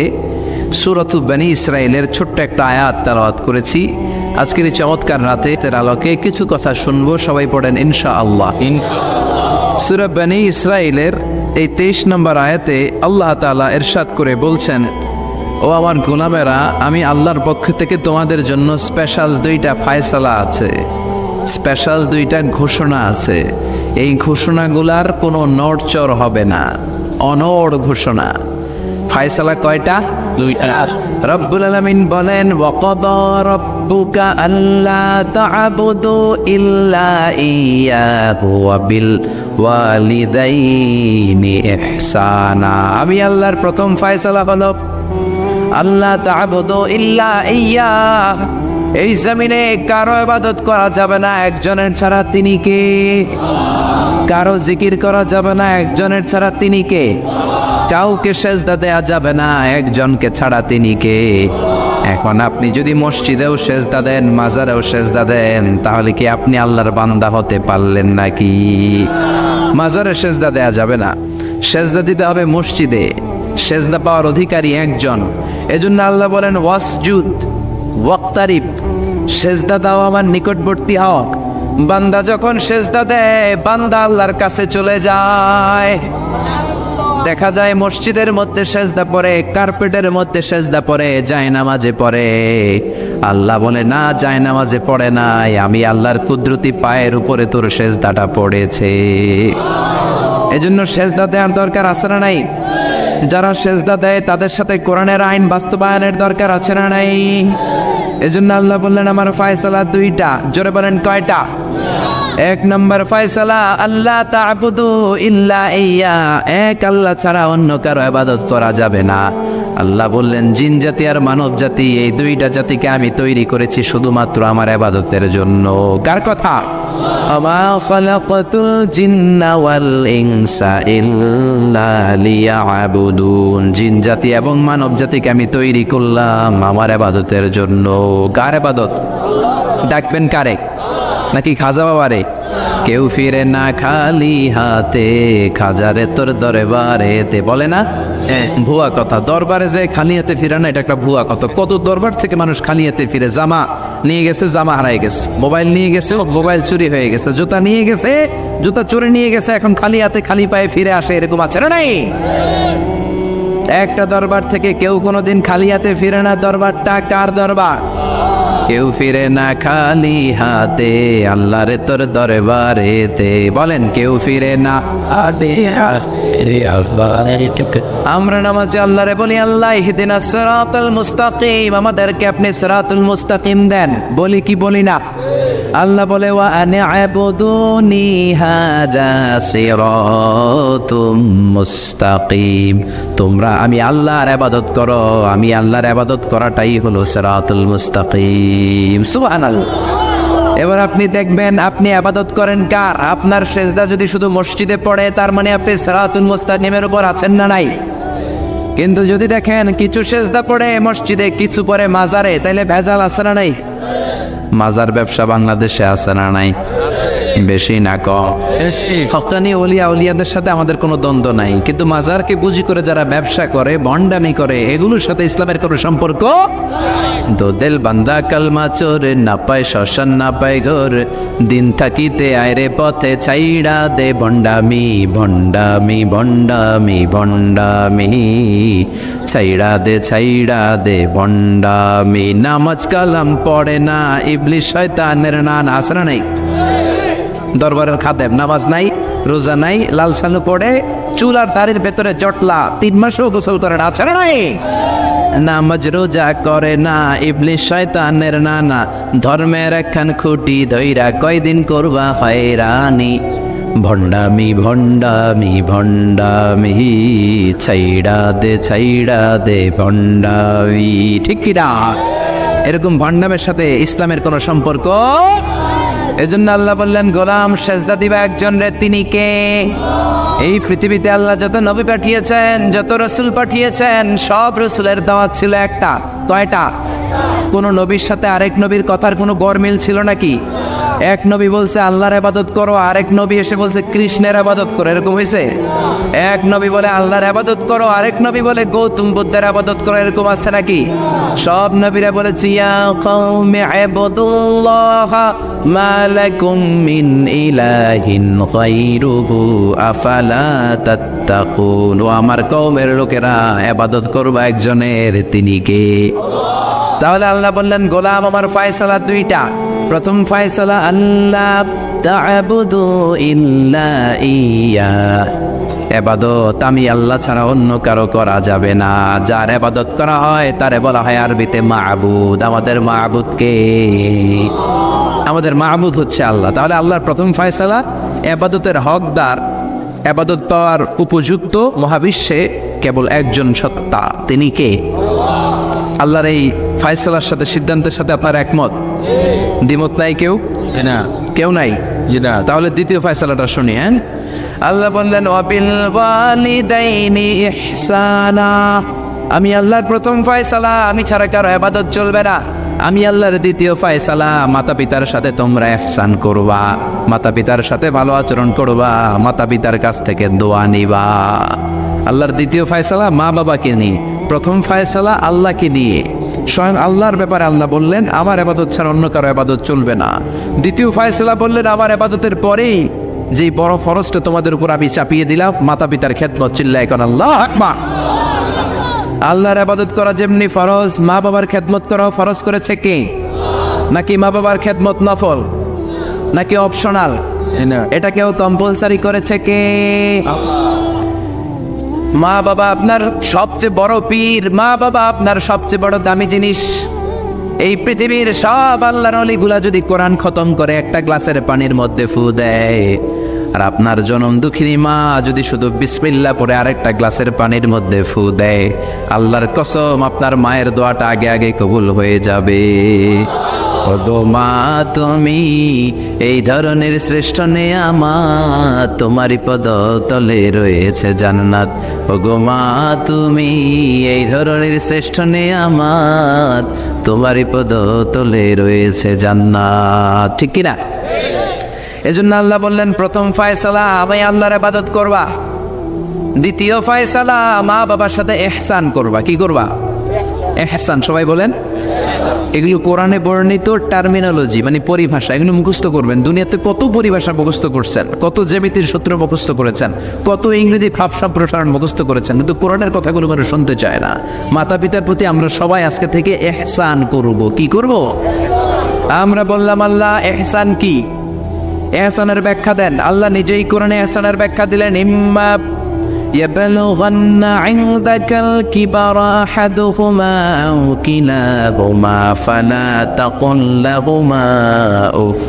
সূরাত বনী ইসরাইলের ছোট্ট একটা আয়াত তেলাওয়াত করেছি। আজকের এই চমৎকার রাতে এর আলোকে কিছু কথা শুনবো। সবাই পড়েন ইনশাআল্লাহ। সূরা বনী ইসরাইলের এই 23 নম্বর আয়াতে আল্লাহ তাআলা ইরশাদ করে বলছেন, ও আমার গোলামেরা, আমি আল্লাহর পক্ষ থেকে তোমাদের জন্য স্পেশাল 2টা ফায়সালা আছে, স্পেশাল 2টা ঘোষণা আছে। এই ঘোষণাগুলার কোনো নড়চড় হবে না, অনড় ঘোষণা। ফায়সালা কয়টা? 2টা। রব্বুল আলামিন বলেন, ওয়াকাদা রাব্বুকা আল্লা তা'বুদু ইল্লা ইয়্যাহু ওয়া বিল ওয়ালিদাইনি ইহসানা। আমি আল্লাহর প্রথম ফায়সালা হলো আল্লাহ তা'বুদু ইল্লা ইয়্যাহ। এই জমিনে কারো ইবাদত করা যাবে না একজনের ছাড়া, তিনি কে? কারো জিকির করা যাবে না একজনের ছাড়া, তিনি কে? কাউকে সেজদা দেয়া যাবে না একজনকে ছাড়া, তিনি কে? এখন আপনি যদি মসজিদেও সেজদা দেন, মাজারেও সেজদা দেন, তাহলে কি আপনি আল্লাহর বান্দা হতে পারলেন নাকি? মাজারে সেজদা দেয়া যাবে না, সেজদা দিতে হবে মসজিদে। সেজদা পাওয়ার অধিকারী একজন। এজন্য আল্লাহ বলেন, ওয়াসজুদ ওয়াক্তারিব, সেজদা দাও আমার নিকটবর্তী হও। বান্দা যখন সেজদা দেয় বান্দা আল্লাহর কাছে চলে যায়। দেখা যায় মসজিদের মধ্যে সেজদা পড়ে, কার্পেটের মধ্যে সেজদা পড়ে, জায়নামাজে পড়ে। আল্লাহ বলে না, জায়নামাজে পড়ে নাই, আমি আল্লাহর কুদরতি পায়ের উপরে তোর সেজদাটা পড়েছে। এজন্য সেজদা দেওয়ার দরকার আছে না নাই? যারা সেজদা দেয় তাদের সাথে কোরআনের আইন বাস্তবায়নের দরকার আছে না নাই? এজন্য আল্লাহ বললেন আমার ফয়সালা দুইটা। জোরে বলেন কয়টা? এক নম্বর ফয়সালা, আল্লাহ তা'বুদু ইল্লা ইয়া, এক আল্লাহ ছাড়া অন্য কারো ইবাদত করা যাবে না। আল্লাহ বললেন জিন জাতি আর মানব জাতি, এই দুইটা জাতিকে আমি তৈরি করেছি শুধুমাত্র আমার ইবাদতের জন্য। কার কথা? আমা খালাকাতুল জিন্না ওয়াল ইনসা ইল্লা লিয়াবুদুন, জিন জাতি এবং মানব জাতিকে আমি তৈরি করলাম আমার ইবাদতের জন্য। কার ইবাদত? ডাকবেন কারে? নাকি খাজা বাবারে? কেউ ফিরে না খালি হাতে, খাজারে তোর দরবারেতে, বলে না? ভুয়া কথা। দরবারে যে খালি হাতে ফিরে না, এটা একটা ভুয়া কথা। কত দরবার থেকে মানুষ খালি হাতে ফিরে। জামা নিয়ে গেছে, জামা হারাই গেছে। মোবাইল নিয়ে গেছে, মোবাইল চুরি হয়ে গেছে। জুতা নিয়ে গেছে, জুতা চুরি নিয়ে গেছে, এখন খালি হাতে খালি পায়ে ফিরে আসে। এরকম আছে না নাই? একটা দরবার থেকে কেউ কোনোদিন খালি হাতে ফিরে না। দরবারটা কার দরবার? কেউ ফিরে না খালি হাতে, আল্লাহরে তোর দরবারেতে। বলেন কেউ ফিরে না। আমরা নামাজে আল্লাহরে বলি আল্লাহ ইহদিনাস সিরাতাল মুস্তাকিম, আমাদেরকে আপনি সিরাতুল মুস্তাকিম দেন। বলি কি বলি না? আল্লাহ বলে ওয়া আনি'বুদুনি হাযা সিরাতুম মুস্তাকিম, তোমরা আমি আল্লাহর ইবাদত করো, আমি আল্লাহর ইবাদত করাটাই হলো সিরাতুল মুস্তাকিম। সুবহানাল্লাহ। এবার আপনি দেখবেন আপনি ইবাদত করেন কার? আপনার সেজদা যদি শুধু মসজিদে পড়ে তার মানে আপনি সিরাতুল মুস্তাকিমের উপর আছেন না নাই? কিন্তু যদি দেখেন কিছু সেজদা পড়ে মসজিদে, কিছু পড়ে মাজারে, তাইলে ভেজাল আছে না নাই? মাজার ব্যবসা বাংলাদেশে আছে না নাই? বেশি না কম? হক্কানি ওলিয়া উলিয়াদের সাথে আমাদের কোনো দ্বন্দ্ব নাই, কিন্তু মাজারকে বুঝি করে যারা ব্যবসা করে, ভণ্ডামি করে, এগুলোর সাথে ইসলামের কোনো সম্পর্ক। দোদেল বান্দা কালমা চোর, না পায় শ্মশান না পায় ঘর, দিন থাকিতে আয়রে পথে ছাইড়া দে ভণ্ডামি ভণ্ডামি ভণ্ডামি ভণ্ডামি, ছাইড়া দে ভণ্ডামি। নামাজ কালাম পড়ে না, ইবলিশ শয়তানের নান। আসরা নাই? দরবারের খাদেম, নামাজ নাই, রোজা নাই, লাল সালু পড়ে, চুল আর দাড়ির ভেতরে জটলা, 3 মাসেও গোসল করে না। আছে না নাই? নামাজ রোজা করে না, ইবলিশ শয়তানের নানা, ধর্মের একখান খুঁটি ধইরা কয়দিন করবা হয়রানি, ভণ্ডামি ভণ্ডামি ভণ্ডামি, ছাইড়া দে ভণ্ডামি। ঠিক কি না? এরকম ভণ্ডামের সাথে ইসলামের কোনো সম্পর্ক। এজন্য আল্লাহ বললেন গোলাম সেজদা দিবা একজন রে, তিনি কে? এই পৃথিবীতে আল্লাহ যত নবী পাঠিয়েছেন, যত রসুল পাঠিয়েছেন, সব রসুলের দাওয়াত ছিল একটা। কয়টা? কোন নবীর সাথে আরেক নবীর কথার কোনো গরমিল ছিল নাকি? এক নবী বলছে আল্লাহর ইবাদত করো, আরেক নবী এসে বলছে কৃষ্ণের ইবাদত করো। এরকম হয়েছে? এক নবী বলে আল্লাহর ইবাদত করো, আরেক নবী বলে গৌতম বুদ্ধের ইবাদত করো। এরকম আছে নাকি? সব নবীরা বলেছে ইয়া কওমি ইবুদুল্লাহ মা লাকুম মিন ইলাহিন গায়রুহু আফালা তাত্তাকুন, ও আমার কওমের লোকেরা ইবাদত করবা একজনের, তিনি কে? তাহলে আল্লাহ বললেন গোলাম আমার ফয়সালা দুইটা। প্রথম ফয়সালা আল্লাহ তা'বুদু ইল্লা ইয়া, ইবাদত আমি আল্লাহ ছাড়া অন্য কারো করা যাবে না। যার ইবাদত করা হয় তারে বলা হয় আরবিতে মাবুদ। আমাদের মাবুদ কে? আমাদের মাবুদ হচ্ছে আল্লাহ। তাহলে আল্লাহর প্রথম ফয়সালা ইবাদতের হকদার, ইবাদত পাওয়ার উপযুক্ত মহাবিশ্বে কেবল একজন সত্তা, তিনি কে? আল্লাহর এই ফয়সালার সাথে, সিদ্ধান্তের সাথে আপনার একমত? দ্বিমত নাই কেউ? না, কেউ নাই? না। তাহলে দ্বিতীয় ফয়সালাটা শুনি। হ্যাঁ, আল্লাহ বললেন ওয়াবিল ওয়ালিদাইনি ইহসানা, আমি আল্লাহর প্রথম ফয়সালা, আমি ছাড়া কারো ইবাদত চলবে না। আমি আল্লাহর দ্বিতীয় ফয়সালা, মাতা পিতার সাথে তোমরা ইহসান করবা, মাতা পিতার সাথে ভালো আচরণ করবা, মাতা পিতার কাছ থেকে দোয়া নিবা। আল্লাহর দ্বিতীয় ফয়সালা মা বাবাকে নিয়ে, প্রথম ফয়সালা আল্লাহকে নিয়ে। স্বয়ং আল্লাহর ব্যাপারে আল্লাহ বললেন আমার ইবাদত ছাড়া অন্য কারো ইবাদত চলবে না। দ্বিতীয় ফয়সালা বললেন আমার ইবাদতের পরেই যেই বড় ফরজটা তোমাদের উপর আমি চাপিয়ে দিলাম, মাতা পিতার খেদমত, চিল্লায় এখন আল্লাহু আকবার। আল্লাহর ইবাদত করা যেমনি ফরজ, মা বাবার খেদমত করাও ফরজ করেছে কে? নাকি মা বাবার খেদমত নফল নাকি অপশনাল? এটা কেউ কম্পালসারি করেছে কে? মা বাবা আপনার সবচেয়ে বড় পীর, মা বাবা আপনার সবচেয়ে বড় দামি জিনিস। এই পৃথিবীর সব আল্লাহর ওলিগুলা যদি কোরআন খতম করে একটা গ্লাসের পানির মধ্যে ফু দেয়, আর আপনার জনম দুঃখিনী মা যদি শুধু বিসমিল্লাহ পরে আরেকটা গ্লাসের পানির মধ্যে ফু দেয়, আল্লাহর কসম আপনার মায়ের দোয়াটা আগে আগে কবুল হয়ে যাবে। ওগো মা তুমি এই ধরনের শ্রেষ্ঠ নেয়ামত, তোমারই পদ তলে রয়েছে জান্নাত। ওগো মা তুমি এই ধরনের শ্রেষ্ঠ নেয়ামত, তোমারই পদ তলে রয়েছে জান্নাত। ঠিক কিনা? এজন্য আল্লাহ বললেন প্রথম ফয়সালা আমি আল্লাহর ইবাদত করবা, দ্বিতীয় ফয়সালা মা বাবার সাথে ইহসান করবা। কি করবা? ইহসান। সবাই বলেন। এগুলো কোরআনে বর্ণিত টার্মিনোলজি, মানে পরিভাষা, এগুলো মুখস্থ করবেন। দুনিয়াতে কত পরিভাষা মুখস্থ করছেন, কত জ্যামিতির সূত্র মুখস্থ করেছেন, কত ইংরেজি ভাবসা প্রসারণ মুখস্থ করেছেন, কিন্তু কোরআনের কথাগুলো মানুষ শুনতে চায় না। মাতা পিতার প্রতি আমরা সবাই আজকে থেকে ইহসান করব। কি করব? আমরা বললাম আল্লাহ ইহসান কি? ইহসানের ব্যাখ্যা দেন। আল্লাহ নিজেই কোরআনে ইহসানের ব্যাখ্যা দিলেন, ইম্মা يبلغن عندك الكبر أحدهما أو كلاهما فلا تقل لهما أف।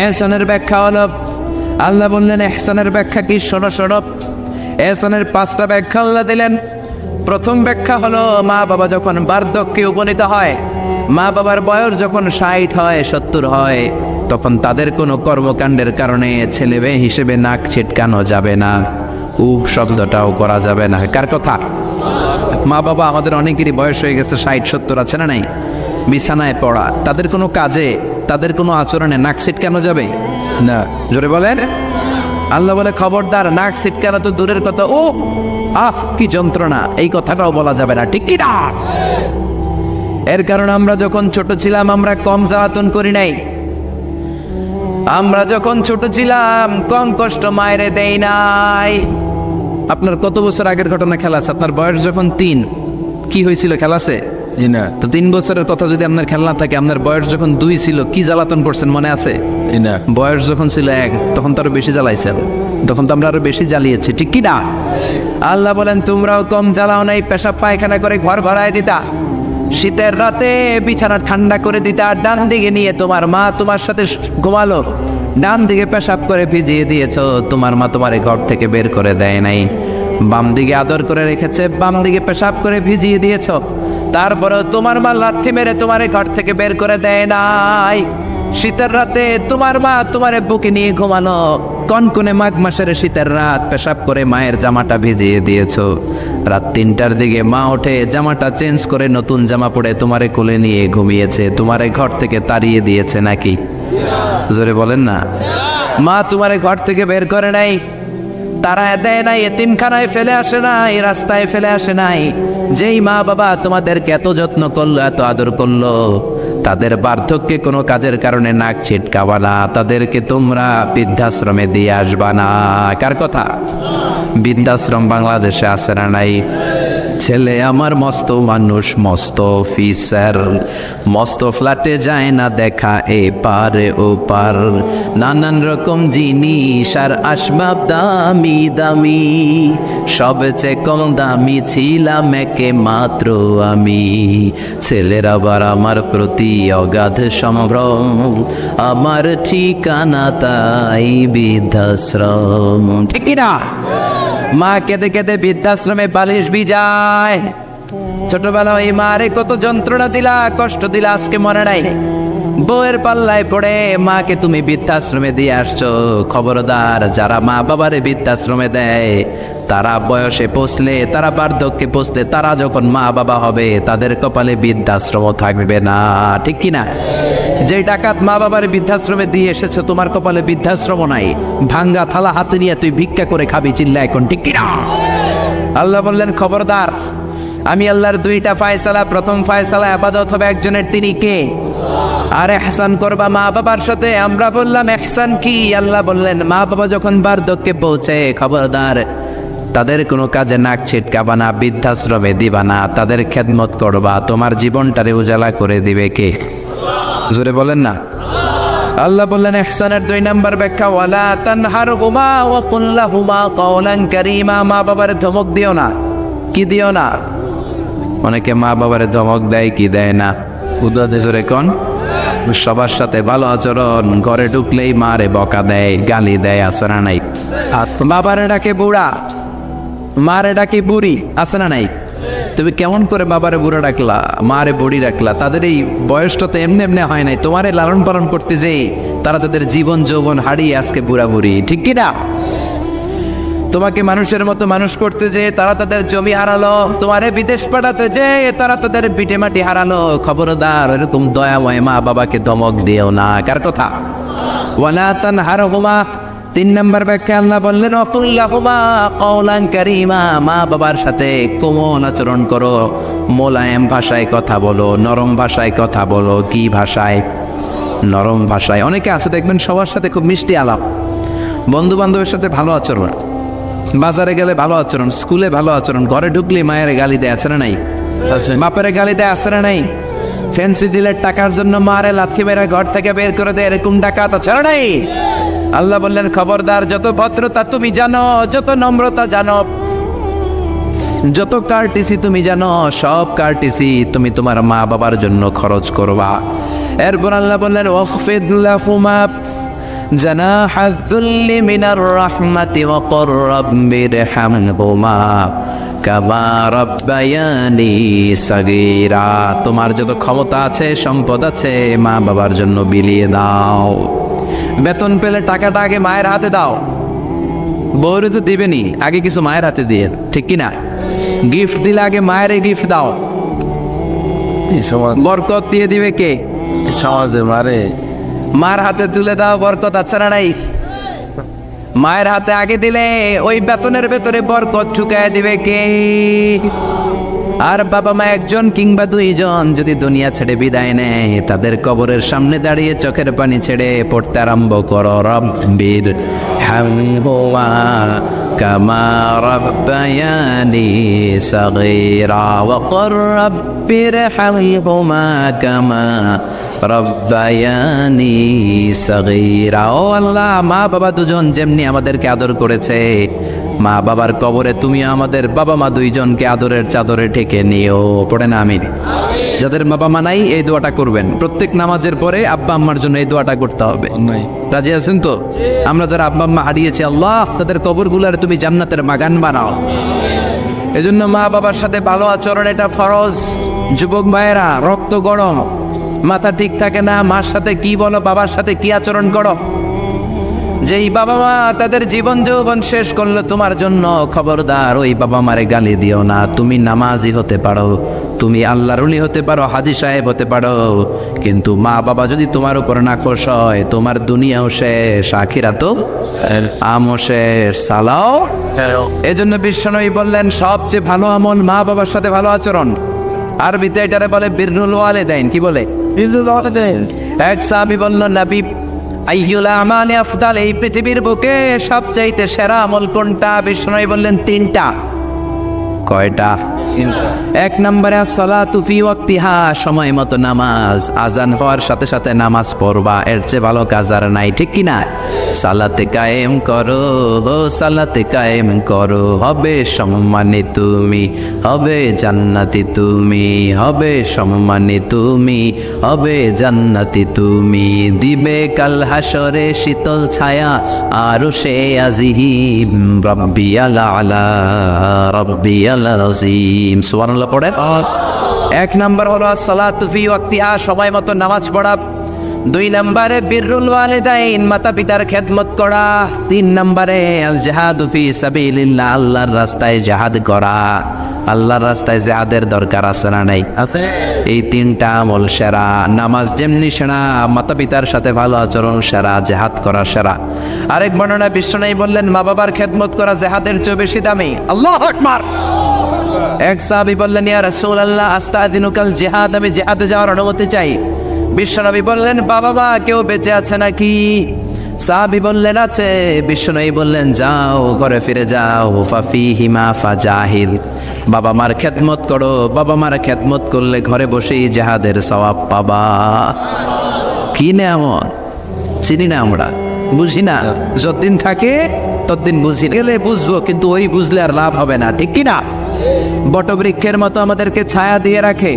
ইহসানের ব্যাখ্যা হলো, আল্লাহ বললেন ইহসানের ব্যাখ্যা কি? শোনো শোনো, ইহসানের 5টা ব্যাখ্যা আল্লাহ দিলেন। প্রথম ব্যাখ্যা হলো মা বাবা যখন বার্ধক্যে উপনীত হয়, মা বাবার বয়স যখন 60 হয় 70 হয়, তখন তাদের কোনো কর্মকাণ্ডের কারণে ছেলে মেয়ে হিসেবে নাক ছিটকানো যাবে না, উফ শব্দটাও করা যাবে না। কার কথা? মা বাবা আমাদের অনেকেরই বয়স হয়ে গেছে 60-70, আছে না নাই? বিছানায় পড়া, তাদের কোনো কাজে তাদের কোনো আচরণে নাক ছিটকানো যাবে না। জোরে বলেন। আল্লাহ বলে খবরদার, নাক ছিটকানো তো দূরের কথা, ও আহ কি যন্ত্রণা, এই কথাটাও বলা যাবে না। ঠিক কি না? এর কারণ আমরা যখন ছোট ছিলাম আমরা কম জ্বালাতন করি নাই। আমরা যখন ছোট ছিলাম কম কষ্ট মায়েরে দেই নাই। আপনার কত বছর আগের ঘটনা খেলা আছে? আপনার বয়স যখন 3, কি হয়েছিল? খেলা আছে না। তো 3 বছরের কথা যদি আপনার খেলনা থাকে, আপনার বয়স যখন 2 ছিল কি জ্বালাতন করছেন মনে আছে? না। বয়স যখন ছিল 1 তখন তো আরো বেশি জ্বালাইছেন, তখন তো আমরা আরো বেশি জ্বালিয়েছি। ঠিক কি না? আল্লাহ বলেন তোমরাও কম জ্বালাও নাই, পেশাব পায়খানা করে ঘর ভরায় দিতা, শীতের রাতে বিছানা ঠান্ডা করে দিতে, আর ডান দিকে নিয়ে তোমার মা তোমার সাথে ঘুমালো, ডান দিকে পেশাব করে ভিজিয়ে দিয়েছো, তোমার মা তোমারে ঘর থেকে বের করে দেয় নাই। বাম দিকে আদর করে রেখেছে, বাম দিকে পেশাব করে ভিজিয়ে দিয়েছো, তারপরেও তোমার মা লাথি মেরে তোমারে ঘর থেকে বের করে দেয় নাই। শীতের রাতে তোমার মা তোমারে বুকে নিয়ে ঘুমানো, কনকনে মাঘ মাসের শীতের রাত পেশাব করে মায়ের জামাটা ভিজিয়ে দিয়েছো। রাত 3টার দিকে মা ওঠে জামাটা চেঞ্জ করে নতুন জামা পরে তোমারে কোলে নিয়ে ঘুমিয়েছে, তোমারে ঘর থেকে তাড়িয়ে দিয়েছে নাকি? জোরে বলেন না। মা তোমারে ঘর থেকে বের করে নাই, তারা দেয় নাই, এতিমখানায় ফেলে আসে নাই, রাস্তায় ফেলে আসে নাই। যেই মা বাবা তোমাদেরকে এত যত্ন করলো, এত আদর করলো, তাদের বার্ধক্যে কোনো কাজের কারণে নাক ছিটকাবা না, তাদেরকে তোমরা বৃদ্ধাশ্রমে দিয়ে আসবা না। কার কথা? বৃদ্ধাশ্রম বাংলাদেশে আছে না নাই? ছেলে আমার মস্ত মানুষ, মস্ত অফিসার, মস্ত ফ্ল্যাটে যায় না দেখা এ পারে ও পার, নানান রকম জিনিস আর আসবাব দামি দামি, সবচেয়ে কম দামি ছিলাম একে মাত্র আমি। ছেলের আবার আমার প্রতি অগাধ সম্ভ্রম, আমার ঠিকানা তাই বৃদ্ধাশ্রম। ঠিক না? মা কেঁদে কেঁদে বৃদ্ধাশ্রমে বালিশ ভিজায়। ছোটবেলা ওই মারে কত যন্ত্রণা দিলা, কষ্ট দিলা, আজকে মনে নাই? বউয়ের পাল্লায় পড়ে মাকে তুমি বৃদ্ধাশ্রমে দিয়ে আসছো। খবরদার, যারা মা বাবারে বৃদ্ধাশ্রমে দেয় তারা বয়সে পৌঁছলে, তারা বার্ধক্যে পৌঁছলে, তারা যখন মা বাবা হবে তাদের কপালে বৃদ্ধাশ্রম থাকবে না। ঠিক কিনা? যে ডাকাত মা বাবার বৃদ্ধাশ্রমে দিয়ে এসেছো, তোমার কপালে বৃদ্ধাশ্রম নাই। ভাঙ্গা থালা হাতে নিয়ে তুই ভিক্ষা করে খাবি, চিল্লা এখন। ঠিক কিনা? আল্লাহ বললেন খবরদার, আমি আল্লাহর দুইটা ফায়সালা, প্রথম ফায়সালা ইবাদত হবে একজনের, তিনি কে? আর ইহসান করবা মা বাবার সাথে। আমরা বললাম ইহসান কি? আল্লাহ বললেন মা বাবা যখন বার্ধক্যে পৌঁছে, খবরদার তাদের কোনো কাজে নাক ছিটকাবা না, বৃদ্ধাশ্রমে দিবা না, তাদের খেদমত করবা। তোমার জীবনটারে উজালা করে দিবে কে? জোরে বলেন না। আল্লাহ বললেন ইহসানের 2 নাম্বার ব্যাখ্যা, ওয়ালা তানহারহুমা ওয়া কুল লাহুমা কাওলান কারীমা। মা বাবার ধমক দিও না। কি দিও না? অনেকে মা বাবার ধমক দেয়, কি দেয় না? উদাদে জোরে কোন? সবার সাথে ভালো আচরণ, ঘরে ঢুকলেই মারে বকা দেয়, গালি দেয়, আছে না নাই? আর বাবারে ডাকে বুড়া, মারে ডাকে বুড়ি, আছে না নাই? তুমি কেমন করে বাবারে বুড়া ডাকলা, মারে বুড়ি ডাকলা? তাদের এই বয়সটা তো এমনি এমনি হয় নাই। তোমারে লালন পালন করতে যে তারা তাদের জীবন যৌবন হারিয়ে আজকে বুড়া বুড়ি, ঠিক কি না? তোমাকে মানুষের মতো মানুষ করতে যে তারা তাদের জমি হারালো, তোমারে বিদেশ পাঠাতে যে তারা তাদের ভিটে মাটি হারালো। খবরদার এরকম দয়াময় মা বাবাকে ধমক দিও না। কার কথা? ওয়ালা তানহারহুমা। 3 নাম্বার ব্যাখ্যা আল্লাহ বললেন ওয়াকুল লাহুমা কাওলান কারীমা। মা বাবার সাথে কোমল আচরণ করো, মোলায়েম ভাষায় কথা বলো, নরম ভাষায় কথা বলো। কি ভাষায়? নরম ভাষায়। অনেকে আছে দেখবেন সবার সাথে খুব মিষ্টি আলাপ, বন্ধু বান্ধবের সাথে ভালো আচরণ, বাজারে গেলে ভালো আচরণ, স্কুলে ভালো আচরণ, ঘরে ঢুকলে মায়ের গালি দেয়, আছে না নাই? বাপের গালি দেয়, আছে না নাই? ফ্যান্সি ডিলের টাকার জন্য মারে লাথি মেরে ঘর থেকে বের করে দেয়, এরকম ডাকাত আছে না নাই? আল্লাহ বললেন খবরদার, যত ভদ্রতা তুমি জানো, যত নম্রতা জানো, যত কার্টিসি তুমি জানো, সব কার্টিসি তুমি তোমার মা বাবার জন্য খরচ করবা। এরপর আল্লাহ বললেন ওয়াখফিদ লাহুমা জানাহা যুল্লি মিনার রাহমাতি ওয়া কুর রাব্বিরহামহুমা কামা রাব্বায়ানি সাগীরা। তোমার যত ক্ষমতা আছে, সম্পদ আছে, মা বাবার জন্য বিলিয়ে দাও। বেতন পেলে টাকাটা আগে মায়ের হাতে দাও। বউরে তো দিবেনি, আগে কিছু মায়ের হাতে দিয়ে, ঠিক কি না? গিফট দিলে আগে মায়ের গিফট দাও। বরকত দিয়ে দিবে কে? সমাজে মারে মার হাতে তুলে দাও, বরকত আছে না নাই? মায়ের হাতে আগে দিলে ওই বেতনের ভেতরে বরকত ঢুকায় দিবে কে? আর বাবা মা একজন কিংবা 2 জন যদি দুনিয়া ছেড়ে বিদায় নেয়, তাদের কবরের সামনে দাঁড়িয়ে চোখের পানি ছেড়ে পড়তে আরম্ভ করো রব্বির হামহুমা কামা রাব্বায়ানি সাগীরা ওয়া কুর রাব্বির হামহুমা কামা রব্বায়ানি সাগীরা। ও আল্লাহ, মা বাবা দুজন যেমনি আমাদেরকে আদর করেছে, মা বাবার কবরে তুমি আমাদের বাবা মা 2 জনকে আদরের চাদরে ঢেকে নিও। পড়ে না আমিন। যাদের বাবা মা নাই এই দোয়াটা করবেন, প্রত্যেক নামাজের পরে আব্বা আম্মার জন্য এই দোয়াটা করতে হবে। রাজি আছেন তো? আমরা যারা আব্বা আম্মা হারিয়েছি, আল্লাহ তাদের কবরগুলারে তুমি জান্নাতের বাগান বানাও। এজন্য মা বাবার সাথে ভালো আচরণ এটা ফরজ। যুবক ভাইয়েরা, রক্ত গরম, মাথা ঠিক থাকে না, মার সাথে কি বলো, বাবার সাথে কি আচরণ করো। যেই বাবা মা তাদের জীবন যৌবন শেষ করলো তোমার জন্য, খবরদার ওই বাবা মারে গালি দিও না। তুমি নামাজি হতে পারো, তুমি আল্লাহর ওলি হতে পারো, হাজী সাহেব হতে পারো, কিন্তু মা বাবা যদি তোমার উপর নাখোশ হয়, তোমার দুনিয়াও শেষ, আখিরাতও আমও শেষ। সালাও। এজন্য বিশ্বনবী বললেন সবচেয়ে ভালো আমল মা বাবার সাথে ভালো আচরণ। আরবিতে এটারে বলে বিররুল ওয়ালিদাইন। কি বলে? বিররুল ওয়ালিদাইন। এক সাহাবী বলল, নবী আইয়ুল আমালি আফদাল, এই পৃথিবীর বুকে সবচাইতে সেরা আমল কোনটা? বিষ্ণু বললেন 3টা। কয়টা? 1 নম্বরে আসসালাতু ফি ওয়াক্তিহা, সময় মতো নামাজ, আজান হওয়ার সাথে সাথে নামাজ পড়বা, এর চেয়ে ভালো কাজ আর নাই, ঠিক কি না? সালাতে কায়েম করো, সালাতে কায়েম করো, হবে সম্মানী তুমি, হবে জান্নাতি তুমি, হবে সম্মানী তুমি, হবে জান্নাতি তুমি, দিবে কাল হাসরে শীতল ছায়া আরশে আজিম, রাব্বিয়াল আলা রাব্বিয়াল আযীম। সুবহানাল্লাহ পড়েন। 1 নাম্বার হলো আসসালাতু ফি ওয়াক্তিহা, সময় মতো নামাজ পড়া। 2 নম্বরে বিররুল ওয়ালিদাইন, মাতা পিতার খেদমত করা। 3 নম্বরে আল জিহাদু ফি সাবিলিল্লাহ, আল্লাহর রাস্তায় জিহাদ করা। আল্লাহর রাস্তায় জিহাদের দরকার আছে না নাই? আছে। এই 3টা আমল সেরা। নামাজ যেমনি সেরা, মাতা পিতার সাথে ভালো আচরণ সেরা, জিহাদ করা সেরা। আরেক বর্ণনা বিশ্বনবী বললেন মা বাবার খেদমত করা জিহাদের চেয়ে বেশি দামি। আল্লাহু আকবার। এক সাহাবী বললেন, ইয়া রাসূলুল্লাহ আস্তাযিনুকাল জিহাদ, আমি জিহাদে যাওয়ার অনুমতি চাই। বিশ্বনবী বললেন, বাবা মা কেউ বেঁচে আছে নাকি? সাহাবী বললেন, আছে। বিশ্বনবী বললেন, যাও ঘরে ফিরে যাও, ফাফিহিমা ফাজাহিদ, বাবা মার খেদমত করো, বাবা মার খেদমত করলে ঘরে বসেই জিহাদের সওয়াব পাবা। কি নেয়ামত, চিনি না আমরা, বুঝি না, যতদিন থাকে ততদিন বুঝি গেলে বুঝবো, কিন্তু ওই বুঝলে আর লাভ হবে না, ঠিক কি না? বটবৃক্ষের মতো আমাদেরকে ছায়া দিয়ে রাখে,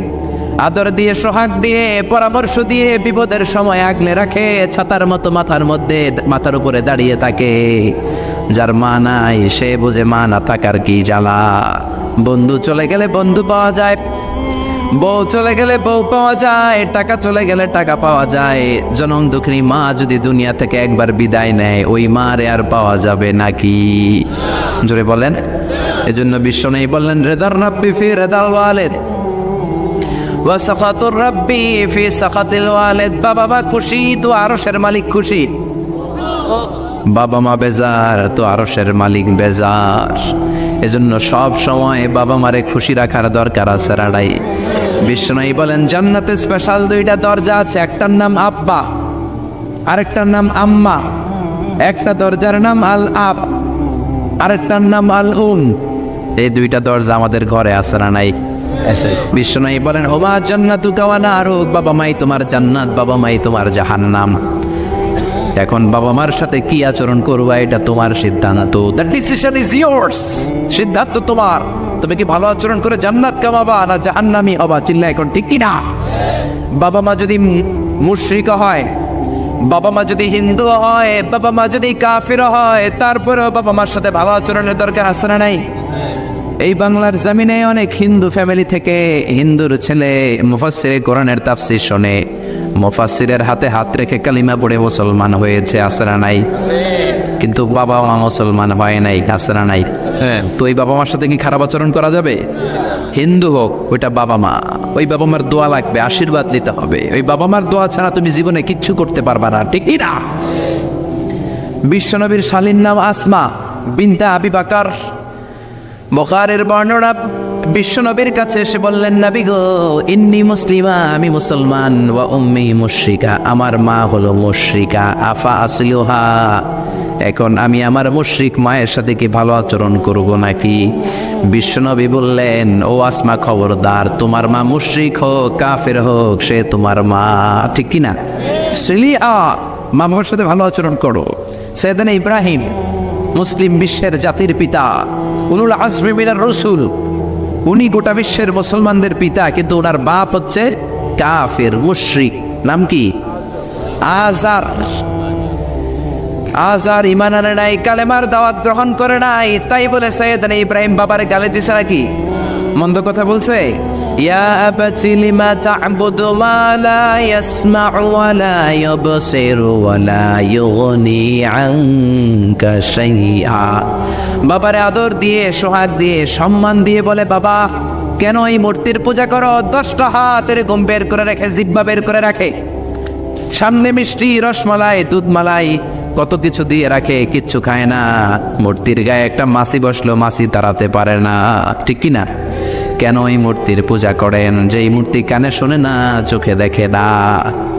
আদর দিয়ে, সোহাগ দিয়ে, পরামর্শ দিয়ে, বিপদের সময় আগলে রাখে, ছাতার মতো মাথার উপরে দাঁড়িয়ে থাকে। যার মা নাই সে বুঝে মা না থাকার কি জ্বালা। বন্ধু চলে গেলে বন্ধু পাওয়া যায়, বউ চলে গেলে বউ পাওয়া যায়, টাকা চলে গেলে টাকা পাওয়া যায়। জনম দুঃখিনী মা যদি দুনিয়া থেকে একবার বিদায় নেয়, ওই মারে আর পাওয়া যাবে নাকি? জোরে বলেন। এজন্য বিশ্বনবী বললেন, রেদার রাব্বি ফি রেদাল ওয়ালিদ ওয়া সাখাতুর রাব্বি ফি সাখাতিল ওয়ালিদ। বাবা মা খুশি তো আরশের মালিক খুশি, বাবা মা বেজার তো আরশের মালিক বেজার। এজন্য সব সময় বাবা মারে খুশি রাখার দরকার আছে রাড়াই। বিশ্বনবী বলেন, জান্নাতে স্পেশাল দুইটা দরজা আছে, একটার নাম আব্বা, আরেকটার নাম আম্মা। একটা দরজার নাম আল আব, আরেকটার নাম আল উম। এই দুইটা দরজা আমাদের ঘরে আছে না নাই? বিশ্বনবী বলেন, হুমা জান্নাতুকা ওয়া নারুক, বাবা মাই তোমার জান্নাত, বাবা মাই তোমার জাহান্নাম। এখন বাবা মার সাথে কি আচরণ করবা এটা তোমার সিদ্ধান্ত, দ্য ডিসিশন ইজ ইয়ার্স, সিদ্ধান্ত তোমার। তুমি কি ভালো আচরণ করে জান্নাত কামাবা না জাহান্নামী হবা? চিল্লা এখন, ঠিক কি না? বাবা মা যদি মুশরিক হয়, বাবা মা যদি হিন্দু হয়, বাবা মা যদি কাফির হয়, তারপরেও বাবা মার সাথে ভালো আচরণের দরকার আছে না নাই? এই বাংলার জমিনে অনেক হিন্দু ফ্যামিলি থেকে হিন্দুর ছেলে মুফাসসিরে কোরআনের তাফসীর শোনে, মুফাসসিরের হাতে হাত রেখে কালিমা পড়ে মুসলমান হয়েছে, আছে না নাই? কিন্তু বাবা মা মুসলমান হয় নাই, আছে না নাই? তো এই বাবা মার সাথে কি খারাপ আচরণ করা যাবে? হিন্দু হোক, ওইটা বাবা মা, ওই বাবা মার দোয়া লাগবে, আশীর্বাদ নিতে হবে। ওই বাবা মার দোয়া ছাড়া তুমি জীবনে কিচ্ছু করতে পারবা না, ঠিক কি না? বিশ্বনবীর শালীর নাম আসমা বিনতে আবি বকর। বুখারীর বর্ণনা, বিশ্বনবীর কাছে এসে বললেন, নবী গো, ইন্নী মুসলিমা, আমি মুসলমান, ওয়া উম্মি মুশরিকা, আমার মা হলো মুশরিকা, আফা আসলিহা, এখন আমি আমার মুশরিক মায়ের সাথে কি ভালো আচরণ করব নাকি? বিশ্বনবী বললেন, ও আসমা, খবরদার, তোমার মা মুশরিক হোক কাফের হোক, সে তোমার মা, ঠিক কি না? সিলিয়া, মা বাবার সাথে ভালো আচরণ করো। সাইয়েদনা ইব্রাহিম, মুসলিম বিশ্বের জাতির পিতা, উলুল আজমি মিনার রাসূল, উনি গোটা বিশ্বের মুসলমানদের পিতা, কিন্তু ওনার বাপ হচ্ছে কাফের মুশরিক। নাম কি? আজার। আজার ঈমান আনে নাই, কালেমার দাওয়াত গ্রহণ করে নাই, তাই বলে সাইয়েদনা ইব্রাহিম বাবারে গালি দিছে নাকি? মন্দ কথা বলছে? ইয়া আবাতি লিমা তা'বুদু মা লা ইয়াসমা'ু ওয়া লা ইউবসিরু ওয়া লা ইউগনি আনকা শাইআ। বাবারে আদর দিয়ে, সোহাগ দিয়ে, সম্মান দিয়ে বলে, বাবা কেন এই মূর্তির পূজা করো? 10টা হাত এরকম বের করে রাখে, জিহ্বা বের করে রাখে, সামনে মিষ্টি, রসমালাই, দুধমালাই, কত কিছু দিয়ে রাখে, কিচ্ছু খায় না। মূর্তির গায়ে একটা মাছি বসলো, মাছি তাড়াতে পারে না, ঠিক কি না? কেন এই মূর্তির পূজা করেন? যে এই মূর্তি কানে শোনে না, চোখে দেখে না।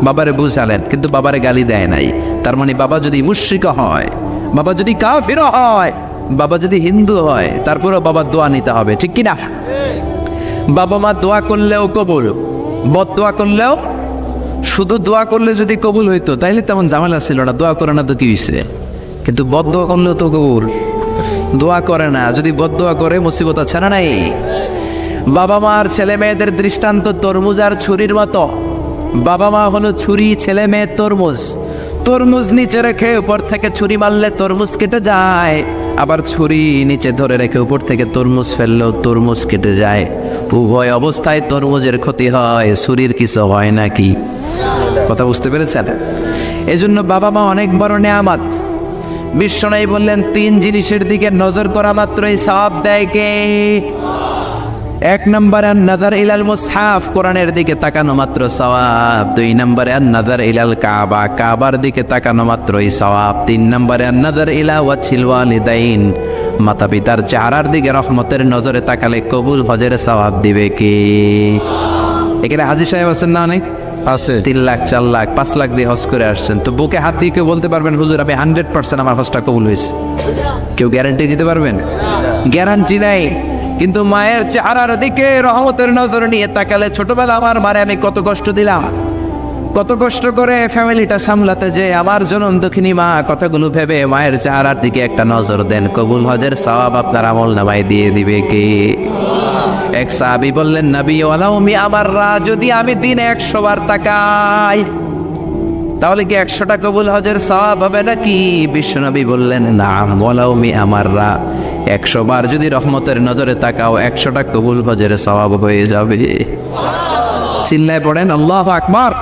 বাবারে বুঝালেন, কিন্তু বাবারে গালি দেয় নাই। তার মানে বাবা যদি মুশরিক হয়, বাবা যদি কাফির হয়, বাবা যদি হিন্দু হয়, তারপরেও বাবার দোয়া নিতে হবে, ঠিক কি না? বাবা মা দোয়া করলেও কবুল, বদ দোয়া করলেও। শুধু দোয়া করলে যদি কবুল হইতো তাইলে তেমন ঝামেলা ছিল না, দোয়া করে না তো কি হয়েছে? কিন্তু বদ দোয়া করলেও তো কবুল, দোয়া করে না, যদি বদ দোয়া করে মুসিবত আছে না নাই? বাবা মার ছেলে মেয়েদের দৃষ্টান্ত তরমুজ আর ছুরির মতো। বাবা মা হলো ছুরি, ছেলে মেয়ে তরমুজ। তরমুজ নিচে রেখে উপর থেকে ছুরি মারলে তরমুজ কেটে যায়, আবার ছুরি নিচে ধরে রেখে উপর থেকে তরমুজ ফেললেও তরমুজ কেটে যায়। উভয় অবস্থায় তরমুজের ক্ষতি হয়, ছুরির কিছু হয় নাকি? কথা বুঝতে পেরেছেন? এজন্য বাবা মা অনেক বড় নেয়ামত। বিশ্বনবী বললেন, 3 জিনিসের দিকে নজর করা মাত্রই সওয়াব দেয় কে? এক নম্বরে আন-নাযার ইলাল মুসহাফ, কোরআনের দিকে তাকানো মাত্র সওয়াব। দুই নম্বরে আন-নাযার ইলাল কাবা, কাবার দিকে তাকানো মাত্রই সওয়াব। তিন নম্বরে আন-নাযার ইলা ওয়াজহিল ওয়ালিদাইন, মাতা পিতার চেহারার দিকে রহমতের নজরে তাকালে কবুল হজের সওয়াব দিবে কে? এখানে হাজী সাহেব আছেন না অনেক? আছে 3 লাখ 4 লাখ 5 লাখ দিয়ে হজ করে আসছেন, তো বুকে হাত দিয়ে কেউ বলতে পারবেন হুজুর আমি 100% আমার হজটা কবুল হয়েছে? কেউ গ্যারান্টি দিতে পারবেন? গ্যারান্টি নাই। কিন্তু মায়ের চেহারার দিকে রহমতের নজর নিয়ে তাকালে, ছোটবেলা আমার মারে আমি কত কষ্ট দিলাম, কত কষ্ট করে ফ্যামিলিটা সামলাতে, যে আমার জনম দুঃখিনী মা, কথাগুলো ভেবে মায়ের চেহারার দিকে একটা নজর দেন, কবুল হজের সওয়াব আপনার আমল নামায় দিয়ে দিবে কে? এক সাহাবী বললেন, নবী ওয়ালাউ মি আমাররা, যদি আমি দিনে 100 বার তাকাই তাহলে কি 100টা কবুল হজের সওয়াব হবে নাকি? বিশ্বনবী বললেন, নাম ওয়ালাউ মি আমাররা, 100 বার যদি রহমতের নজরে তাকাও 100টা কবুল হজের সওয়াব হয়ে যাবে। চিল্লায় পড়েন আল্লাহু আকবার।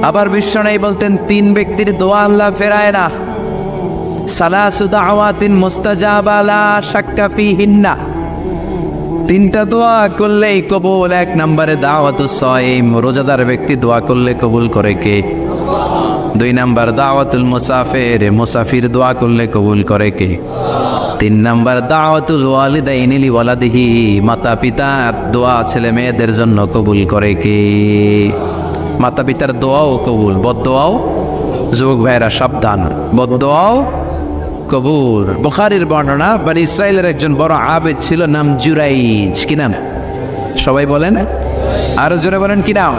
আবার বিশ্বনবী বলতেন, 3 ব্যক্তির দোয়া আল্লাহ ফেরায় না, সালাসু দাওয়াতিন মুস্তাজাবা লা শাক্কা ফিহিন্না, 3টা দোয়া করলেই কবুল। 1 নম্বরে দাওয়াতুস সাইম, রোজাদার ব্যক্তি দোয়া করলে কবুল করে কে? 2 নম্বর দাওয়াতুল মুসাফির, মুসাফির দোয়া করলে কবুল করে কে? 3 নম্বর দাওয়াতুল ওয়ালিদাইনি লিওয়ালাদিহি, মাতা পিতার দোয়া ছেলে মেয়েদের জন্য কবুল করে কে? মাতা পিতার দোয়াও কবুল, বদদোয়াও, যুবক ভাইরা সাবধান, বদদোয়াও কবুল। বুখারীর বর্ণনা, বনি ইসরাইলের একজন বড় আবেদ ছিল, নাম জুরাইজ। কি নাম? সবাই বলেন, আরো জোরে বলেন, কি নাম?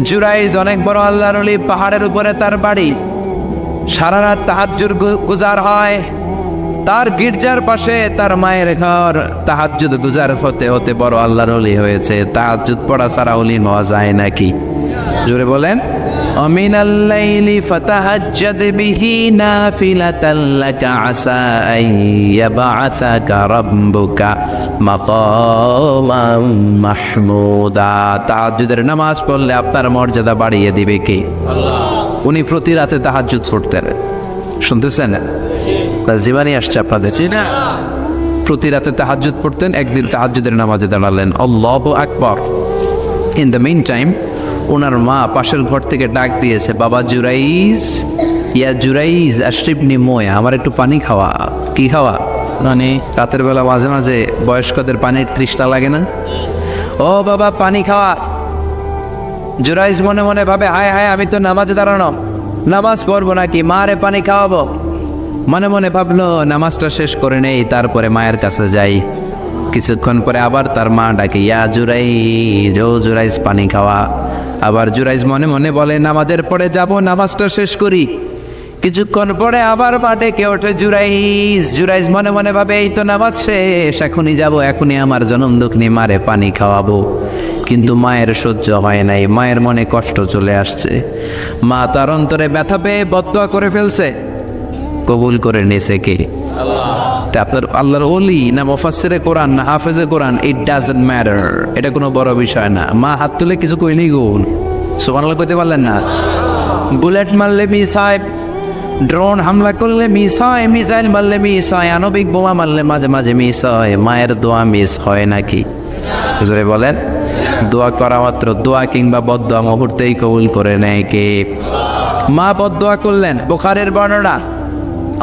জুরাইজ অনেক বড় আল্লাহর ওলি, পাহাড়ের উপরে তার বাড়ি, সারা রাত তাহাজ্জুদ গুজার হয়। তার গির্জার পাশে তার মায়ের ঘর, তাহাজ্জুদ গুজার হতে হতে বড় আল্লাহর ওলি হয়েছে। তাহাজ্জুদ পড়া ছাড়া ওলি হওয়া যায় নাকি? জোরে বলেন। অমিনাল লাইলি ফাতাহাজ্জাদ বিহি নাফিলাতাল লাকা আসা আন ইয়াবআসাকা রাব্বুকা মাকামান মাহমুদা, তাহাজ্জুদের নামাজ পড়লে আপনার মর্যাদা বাড়িয়ে দিবে কে? আল্লাহ। উনি প্রতি রাতে তাহাজ্জুদ পড়তেন, শুনতেছেন? জীবানী আসছে আপনাদের, প্রতি রাতে তাহাজ্জুদ পড়তেন। একদিন তাহাজ্জুদের নামাজে দাঁড়ালেন, আল্লাহু আকবার। ইন দ্য মিন টাইম ওনার মা পাশের ঘর থেকে ডাক দিয়েছে, বাবা জুরাইজ, ইয়া জুরাইজ আশরিবনি মোয়া, আমার একটু পানি খাওয়া। কি খাওয়া? মানে রাতের বেলা মাঝে মাঝে বয়স্কদের পানির তৃষ্ণা লাগে না? ও বাবা পানি খাওয়া। জুরাইজ মনে মনে ভাবে, হায় হায় আমি তো নামাজে দাঁড়ানো, নামাজ পড়বো নাকি, মারে পানি খাওয়াবো। মনে মনে ভাবলো নামাজটা শেষ করে নেই, তারপরে মায়ের কাছে যাই। কিছুক্ষণ পরে আবার তার মা ডাকে, ইয়া জুরাইজ, ও জুরাইজ পানি খাওয়া। আবার জুরাইজ মনে মনে বলে, নামাজের পরে যাব, নামাজটা শেষ করি। কিছুক্ষণ পরে আবার মা ডেকে ওঠে, জুরাইজ। জুরাইজ মনে মনে ভাবে, এই তো নামাজ শেষ, এখনই যাব, এখনই আমার জনম দুঃখিনী মারে পানি খাওয়াবো। কিন্তু মায়ের সহ্য হয় নাই, মায়ের মনে কষ্ট চলে আসছে। মা তার অন্তরে ব্যথা পেয়ে বদদোয়া করে ফেলছে, কবুল করে নিয়েছে কে? আল্লাহ। আপনার আল্লাহর ওলি না মুফাসসিরে কোরআন না হাফেজে কোরআন, ইট ডাজন্ট ম্যাটার, এটা কোনো বড় বিষয় না। মা হাত তুলে কিছু কইলেই গোল, সুবহানাল্লাহ কইতে পারলেন না? বুলেট মারলে মিস হয়, ড্রোন হামলা করলে মিস হয়, মিসাইল মারলে মিস হয়, আণবিক বোমা মারলে মাঝে মাঝে মিস হয়। মায়ের দোয়া মিস হয় নাকি? হুজুরে বলেন, দোয়া করা মাত্র, দোয়া কিংবা বদদোয়া মুহূর্তেই কবুল করে নেয় কে? মা বদদোয়া করলেন, বুখারীর বর্ণনা,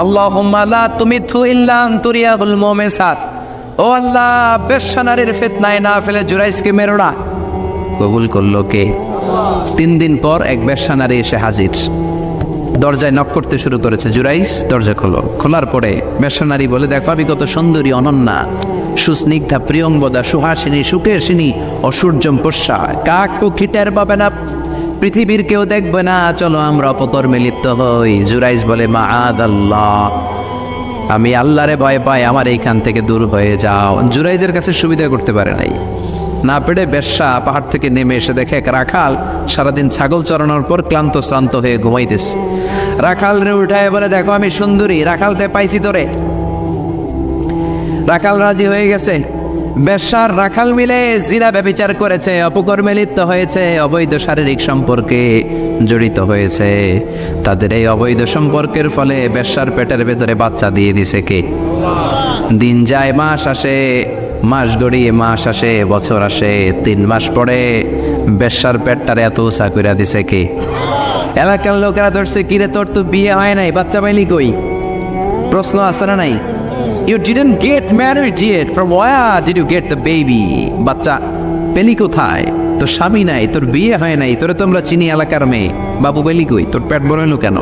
আল্লাহুম্মা লা তুমিতহু ইল্লা আন তুরিয়াহুল মুমিসাত, ও আল্লাহ বেশ্যা নারীর ফিতনায় না ফেলে জুরাইজকে মেরো না। কবুল করলো কে? 3 দিন পর এক বেশ্যা নারী এসে হাজির, দরজায় নক করতে শুরু করেছে। জুরাইজ দরজা খোলো। খোলার পরে বেশ্যা নারী বলে, দেখো আমি কত সুন্দরী, অনন্যা, সুস্নিগ্ধা, প্রিয়ংবদা, সুহাসিনী, সুকেশিনী, অসূর্যম পোষ্যা, কাক পক্ষী টের পাবে না, পৃথিবীর কেউ দেখবে না, চলো আমরা অপকর্মে লিপ্ত হই। জুরাইজ বলে, মাআদাল্লাহ, আমি আল্লাহরে ভয় পাই, আমার এইখান থেকে দূর হয়ে যাও। জুরাইজের কাছে সুবিধা করতে পারে নাই, না পেরে বেশ্যা পাহাড় থেকে নেমে এসে দেখে এক রাখাল সারাদিন ছাগল চড়ানোর পর ক্লান্ত শ্রান্ত হয়ে ঘুমাইতেছে। রাখাল রে উঠায় বলে, দেখো আমি সুন্দরী, রাখালতে পাইছি তোরে। রাখাল রাজি হয়ে গেছে। বেশ্যার রাখাল মিলে জিনা ব্যভিচার করেছে, অপকর্মে লিপ্ত হয়েছে, অবৈধ শারীরিক সম্পর্কে জড়িত হয়েছে। তাদের এই অবৈধ সম্পর্কের ফলে বেশ্যার পেটের ভেতরে বাচ্চা দিয়ে দিছে কে? দিন যায় মাস আসে, মাস গড়িয়ে মাস আসে, বছর আসে, 3 মাস পরে বেশ্যার পেটটারে এত উঁচা কইরা দিছে কে? এলাকার লোকেরা ধরছে, কিরে তোর তো বিয়ে হয় নাই, বাচ্চা পাইলি কই? প্রশ্ন আছে না নাই? You didn't get married yet. From where did you get the baby? বাচ্চা পেলি কোথায়? তোর স্বামী নাই, তোর বিয়ে হয় নাই, তোরে তোমরা চিনি এলাকার মেয়ে, বাবু পেলি কই? তোর পেট বড় হলো কেন?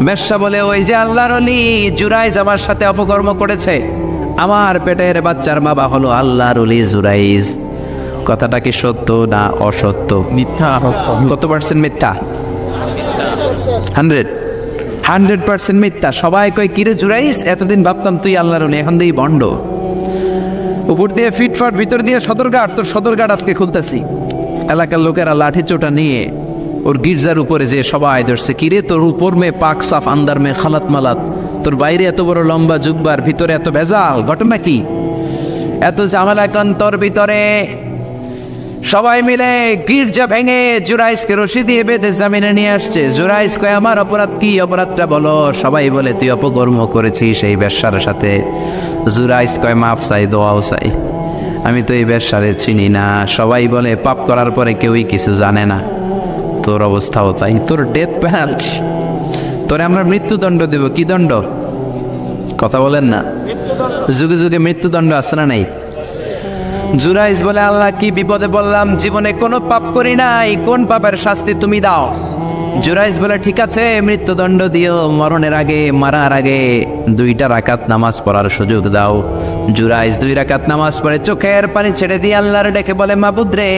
বেশ্যা বলে, ওই যে আল্লাহর ওলি জুরাইজ আমার সাথে অপকর্ম করেছে, আমার পেটের বাচ্চার বাবা হলো আল্লাহর ওলি জুরাইজ। কথাটা কি সত্য না অসত্য? মিথ্যা। কত পার্সেন্ট মিথ্যা? 100% মিথ্যা। সবাই কয়, কিরে জুরাইস, এতদিন ভাবতাম তুই আল্লাহর ওলি, এখন দিয়ে বন্ড। উপর দিয়ে ফিটফাট, ভিতর দিয়ে সদরঘাট। তোর সদরঘাট আজকে খুলতেছি। এলাকার লোকেরা লাঠি চোটা নিয়ে ওর গির্জার উপরে যে সবাই ধরছে, কিরে তোর উপর মে পাক সাফ, আন্দার মে খালাত মালাত, তোর বাইরে এত বড় লম্বা জুব্বার, ভিতরে এত ভেজাল, ঘটনা কি? এত ঝামেলা কেন তোর ভিতরে? সবাই মিলে গির্জা ভেঙে জুরাইসকে রশি দিয়ে বেঁধে জামিনে নিয়ে আসছে। জুরাইস কয়, আমার অপরাধ কি? অপরাধটা বলো। সবাই বলে, তুই অপকর্ম করেছিস এই বেশ্যার সাথে। জুরাইস কয়, মাফ চাই, দোয়াও চাই, আমি তো এই বেশ্যারে চিনি না। সবাই বলে, পাপ করার পরে কেউই কিছু জানে না, তোর অবস্থাও তাই, তোর ডেথ পেনাল্টি, তোরে আমরা মৃত্যুদণ্ড দেব। কি দণ্ড? কথা বলেন না। যুগে যুগে মৃত্যুদণ্ড আছে না নাই? জুরাইস বলে, আল্লাহ কি বিপদে বললাম, জীবনে কোনো পাপ করি নাই, কোন পাপের শাস্তি তুমি দাও? জুরাইস বলে, ঠিক আছে, মৃত্যুদণ্ড দিও, মরণের আগে, মারার আগে 2 রাকাত নামাজ পড়ার সুযোগ দাও। জুরাইস 2 রাকাত নামাজ পড়ে চোখের পানি ছেড়ে দিয়ে আল্লাহর ডেকে বলে, মাবুদ রে,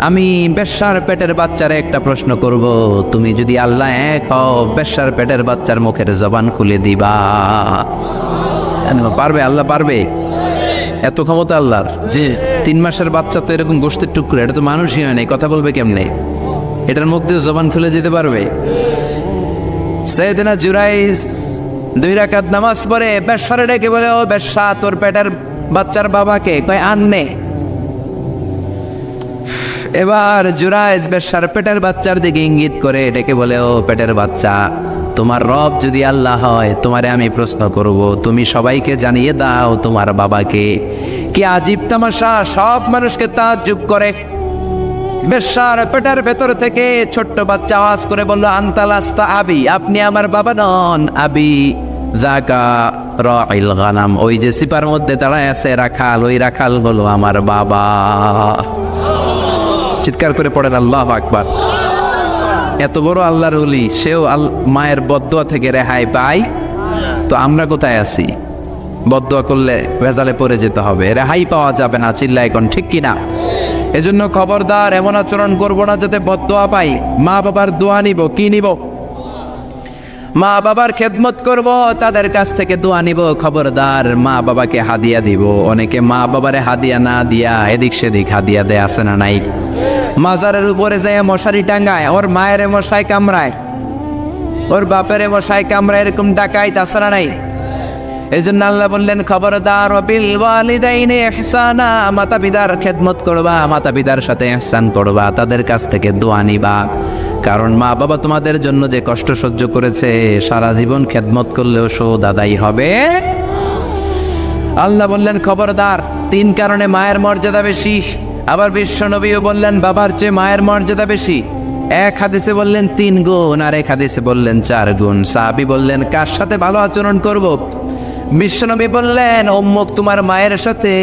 আমি বেশ্যার পেটের বাচ্চারে একটা প্রশ্ন করব, তুমি যদি আল্লাহ এক হও, বেশ্যার পেটের বাচ্চার মুখের জবান খুলে দিবা? পারবে? আল্লাহ পারবে? এত ক্ষমতা আল্লাহর। জি। 3 মাসের বাচ্চা তো এরকম গোশতের টুকরো, এটা তো মানুষই হয় নাই, কথা বলবে কেমনে? এটার মুখ দিয়ে জবান খুলে দিতে পারবে? সাইয়েদনা জুরাইস 2 রাকাত নামাজ পড়ে বেশ্যারে ডেকে বলে, ও বেশ্যা, তোর পেটের বাচ্চার বাবাকে? কয়, আননে। এবার জুরাইস বেশ্যার পেটের বাচ্চার দিকে ইঙ্গিত করে ডেকে বলে, ও পেটের বাচ্চা, তোমার রব যদি আল্লাহ হয়, তোমারে আমি প্রশ্ন করব, তুমি সবাইকে জানিয়ে দাও তোমার বাবাকে। কি আজীব তামাশা, সব মানুষকে তাজ্জুব করে। বেশ্যার পেটের ভেতর থেকে ছোট্ট বাচ্চা আওয়াজ করে বলল, আনতালাস্তা আবি, আপনি আমার বাবা নন। আবি জাকা রাইল গানাম, ওই যে সিপার মধ্যে দাঁড়ায় আছে রাখাল, ওই রাখাল হলো আমার বাবা। চিৎকার করে পড়েন আল্লাহু আকবার। এত বড় আল্লাহর ওলি, সেও মায়ের বদদোয়া থেকে রেহাই পায়, তো আমরা কোথায় আছি? বদদোয়া করলে ভেজালে পড়ে যেতে হবে, রেহাই পাওয়া যাবে না। চিল্লা এখন ঠিক কিনা? এজন্য খবরদার, এমন আচরণ করবো না যাতে বদদোয়া পাই। মা বাবার দোয়া নিব। কি নিব? মা বাবার খেদমত করব, তাদের কাছ থেকে দোয়া নিব। খবরদার, মা বাবাকে হাদিয়া দিব। অনেকে মা বাবারে হাদিয়া না দিয়া এদিক সেদিক হাদিয়া দেয়, আছে না নাই? মাজারের উপরে যায় মশারি টাঙ্গায়, ওর মায়ের মশাই কামড়ায়, ওর বাপের মশাই কামড়ায়, এরকম ডাকাইত, আছে না নাই? এই জন্য আল্লাহ বললেন, খবরদার, বিল ওয়ালিদাইনি ইহসানা, মাতা পিতার খেদমত করবা, মাতা পিতার সাথে ইহসান করবা, তাদের কাছ থেকে দোয়া নিবা। কারণ মা বাবা তোমাদের জন্য যে কষ্ট সহ্য করেছে, সারা জীবন খেদমত করলেও শোধ আদায় হবে। আল্লাহ বললেন, খবরদার, 3 কারণে মায়ের মর্যাদা বেশি। আবার বিশ্ব নবীও বললেন, বাবার চেয়ে মায়ের মর্যাদা বেশি। এক হাদিসে বললেন 3 গুণ, আর এক হাদিসে বললেন 4 গুণ। সাহাবী বললেন, কার সাথে ভালো আচরণ করব? বিশ্বনবী বললেন, অম্মুক, তোমার মায়ের সাথে।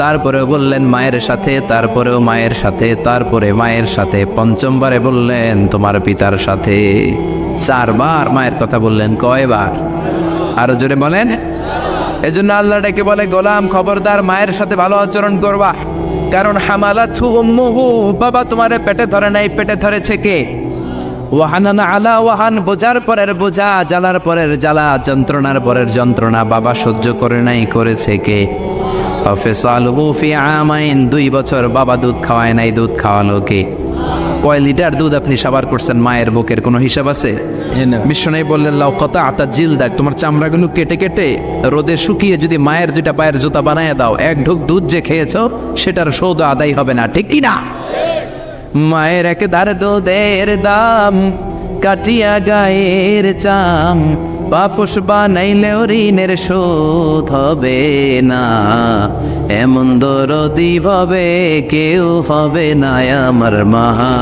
তারপরেও বললেন মায়ের সাথে, তারপরেও মায়ের সাথে, তারপরে মায়ের সাথে, 5মবারে বললেন তোমার পিতার সাথে। 4 বার মায়ের কথা বললেন। কয়বার? আরো জোরে বলেন। এজন্য আল্লাহ ডেকে বলে, গোলাম, খবরদার, মায়ের সাথে ভালো আচরণ করবা। কারণ হামালাতহু উম্মুহু, বাবা তোমারে পেটে ধরে নাই, পেটে ধরেছে কে? ওয়াহানানা আলা ওয়াহান, বোঝার পরের বোঝা, জ্বালার পরের জ্বালা, যন্ত্রণার পরের যন্ত্রণা বাবা সহ্য করে নাই, করেছে কে? ফিসালুহু ফি আমাইন, 2 বছর বাবা দুধ খাওয়ায় নাই, দুধ খাওয়ালো কে? কয় লিটার দুধ আপনি সাবার করছেন মায়ের বুকের, কোনো হিসাব আছে? বিশ্বনবী বললেন, লাউ কাতাআতা জিলদাক, তোমার চামড়াগুলো কেটে কেটে রোদে শুকিয়ে যদি মায়ের 2টা পায়ের জুতা বানায় দাও, 1 ঢোক দুধ যে খেয়েছো সেটার সৌদ আদায় হবে না, ঠিক কি না? মায়ের এক ধার দুধের দাম কাটিয়া গায়ের চাম বাপুস বানাইলেও ঋণের শোধ হবে না, এমন দরদি ভাবে কেউ হবে না আমার মহা।